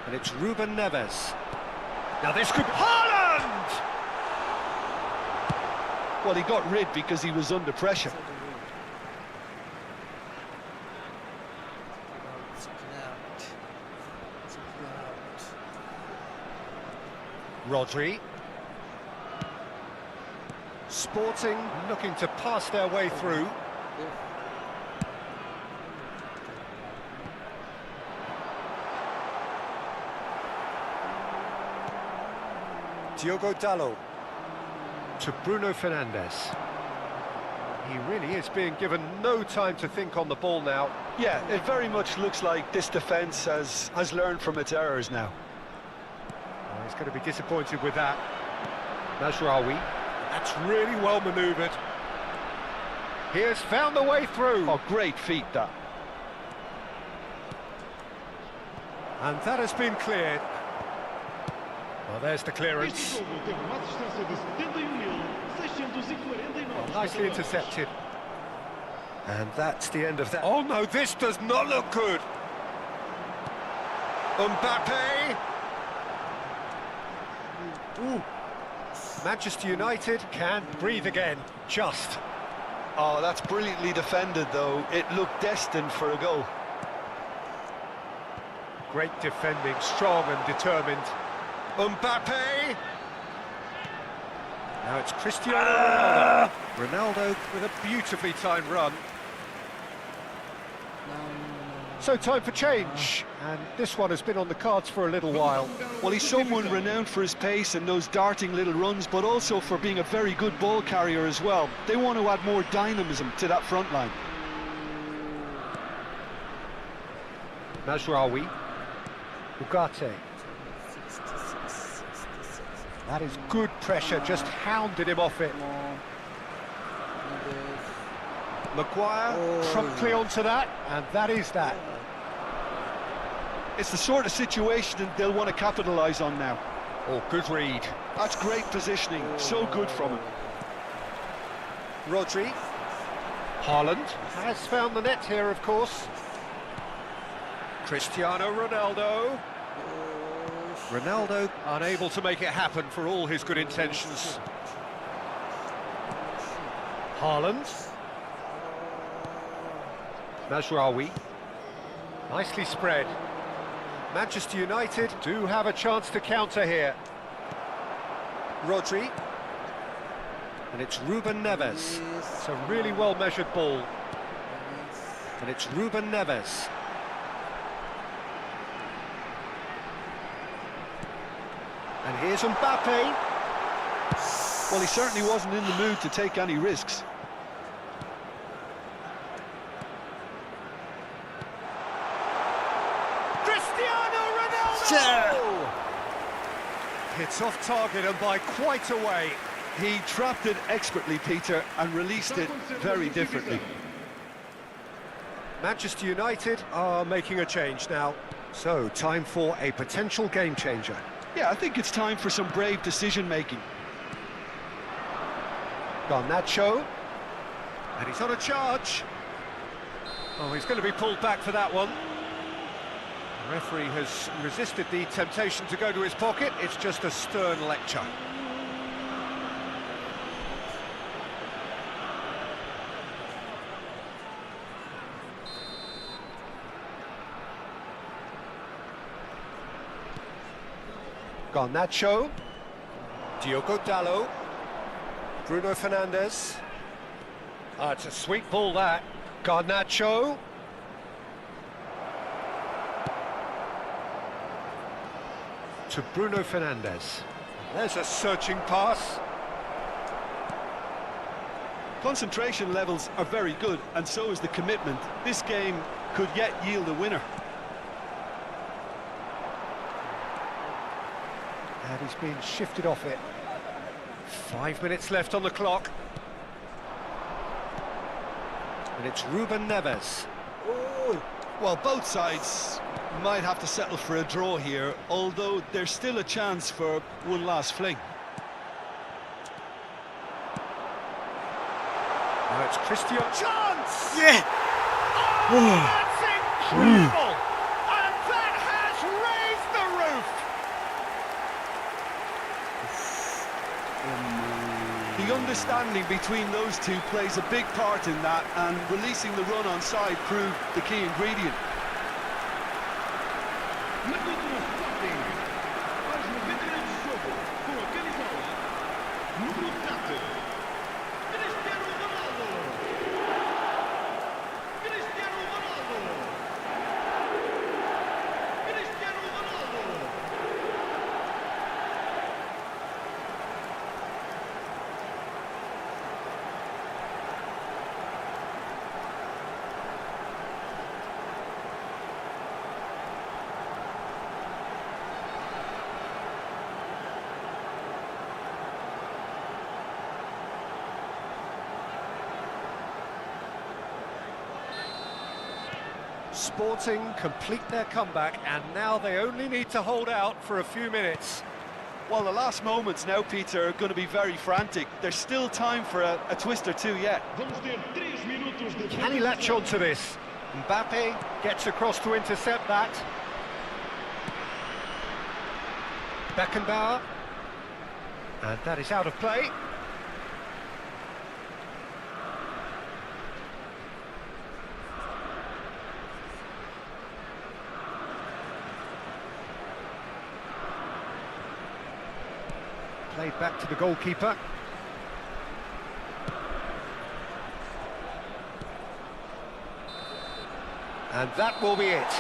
And it's Ruben Neves. Now this could be Haaland! Well, he got rid because he was under pressure. Rodri. Sporting looking to pass their way through. Diogo Dalot to Bruno Fernandes. He really is being given no time to think on the ball now. Yeah, it very much looks like this defence has learned from its errors now. Oh, he's going to be disappointed with that. Nasraoui. That's really well manoeuvred. He has found the way through. Oh, great feat, that. And that has been cleared. Well, there's the clearance. Well, nicely intercepted. And that's the end of that. Oh no, this does not look good. Mbappe. Ooh. Manchester United can breathe again, just. Oh, that's brilliantly defended, though. It looked destined for a goal. Great defending, strong and determined. Mbappe! Now it's Cristiano Ronaldo. Ronaldo with a beautifully timed run. So time for change, and this one has been on the cards for a little while. Well, he's someone renowned for his pace and those darting little runs, but also for being a very good ball carrier as well. They want to add more dynamism to that front line. Mazraoui. Ugarte. That is good pressure, just hounded him off it. Maguire promptly onto that, and that is that. It's the sort of situation they'll want to capitalise on now. Oh, good read. That's great positioning, so good from him. Rodri. Haaland has found the net here, of course. Cristiano Ronaldo. Ronaldo unable to make it happen for all his good intentions. Haaland. Mazraoui. Nicely spread. Manchester United do have a chance to counter here. Rodri. And it's Ruben Neves. It's a really well-measured ball. And it's Ruben Neves. And here's Mbappe. Well, he certainly wasn't in the mood to take any risks. Cristiano Ronaldo! It's off target and by quite a way. He trapped it expertly, Peter, and released it very differently. Manchester United are making a change now. So, time for a potential game changer. Yeah, I think it's time for some brave decision-making. Garnacho. And he's on a charge. Oh, he's going to be pulled back for that one. The referee has resisted the temptation to go to his pocket. It's just a stern lecture. Garnacho. Diogo Dalot. Bruno Fernandes. Ah, it's a sweet ball, that. Garnacho. To Bruno Fernandes. There's a searching pass. Concentration levels are very good, and so is the commitment. This game could yet yield a winner. And he's been shifted off it. 5 minutes left on the clock. And it's Ruben Neves. Well, both sides might have to settle for a draw here, although there's still a chance for one last fling. Now it's Cristiano. Chance! Yeah! Oh, that's incredible! And that has raised the roof! The understanding between those two plays a big part in that, and releasing the run on side proved the key ingredient. Sporting complete their comeback, and now they only need to hold out for a few minutes. Well, the last moments now, Peter, are going to be very frantic. There's still time for a twist or two yet. Can he latch on to this? Mbappe gets across to intercept that. Beckenbauer. And that is out of play. Played back to the goalkeeper. And that will be it.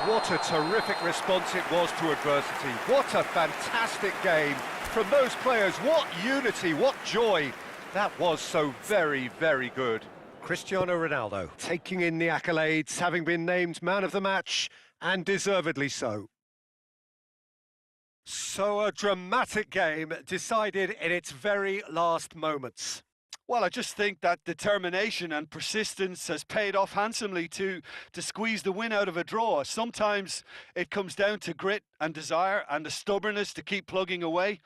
What a terrific response it was to adversity. What a fantastic game from those players. What unity, what joy. That was so very, very good. Cristiano Ronaldo taking in the accolades, having been named man of the match, and deservedly so. So a dramatic game decided in its very last moments. Well, I just think that determination and persistence has paid off handsomely to squeeze the win out of a draw. Sometimes it comes down to grit and desire and the stubbornness to keep plugging away.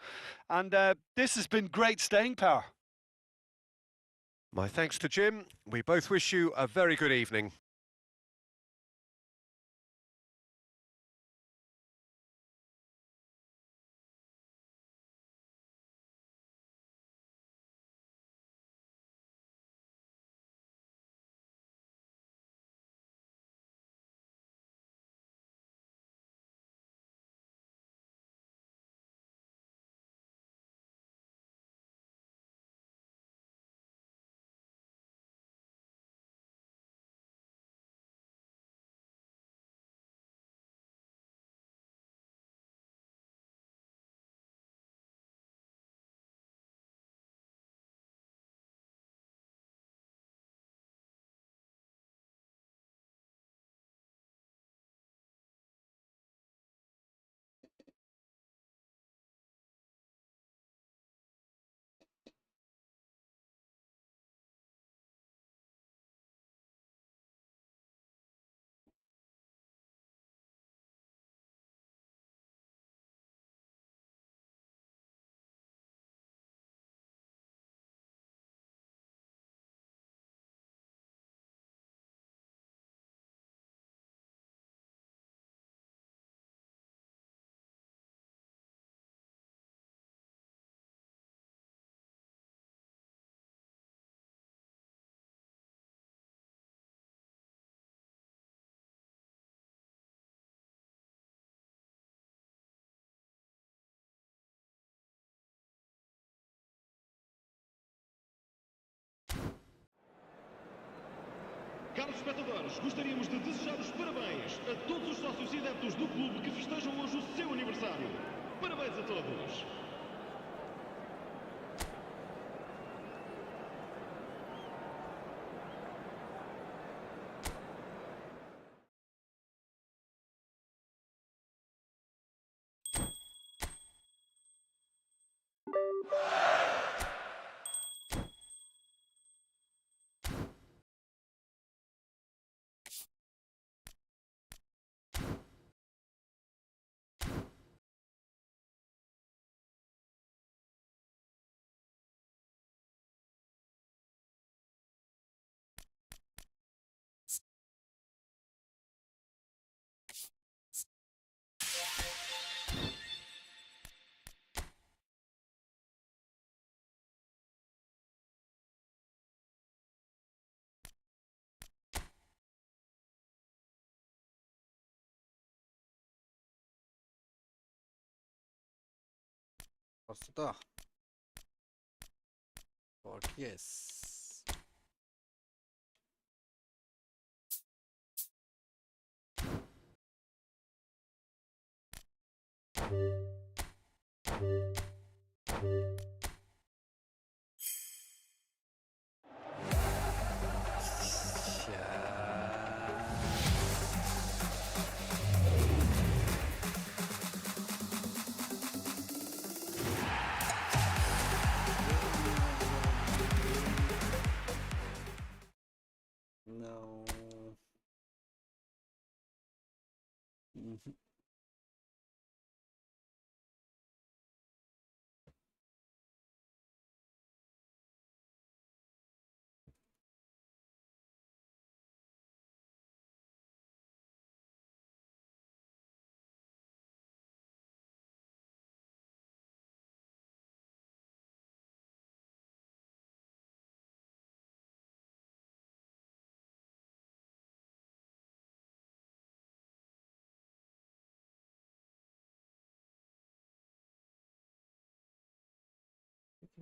And this has been great staying power. My thanks to Jim. We both wish you a very good evening. Caros espectadores, gostaríamos de desejar os parabéns a todos os sócios e adeptos do clube que festejam hoje o seu aniversário. Parabéns a todos! Prosto. Fuck yes. No.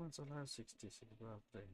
Man så här 66 বাপরে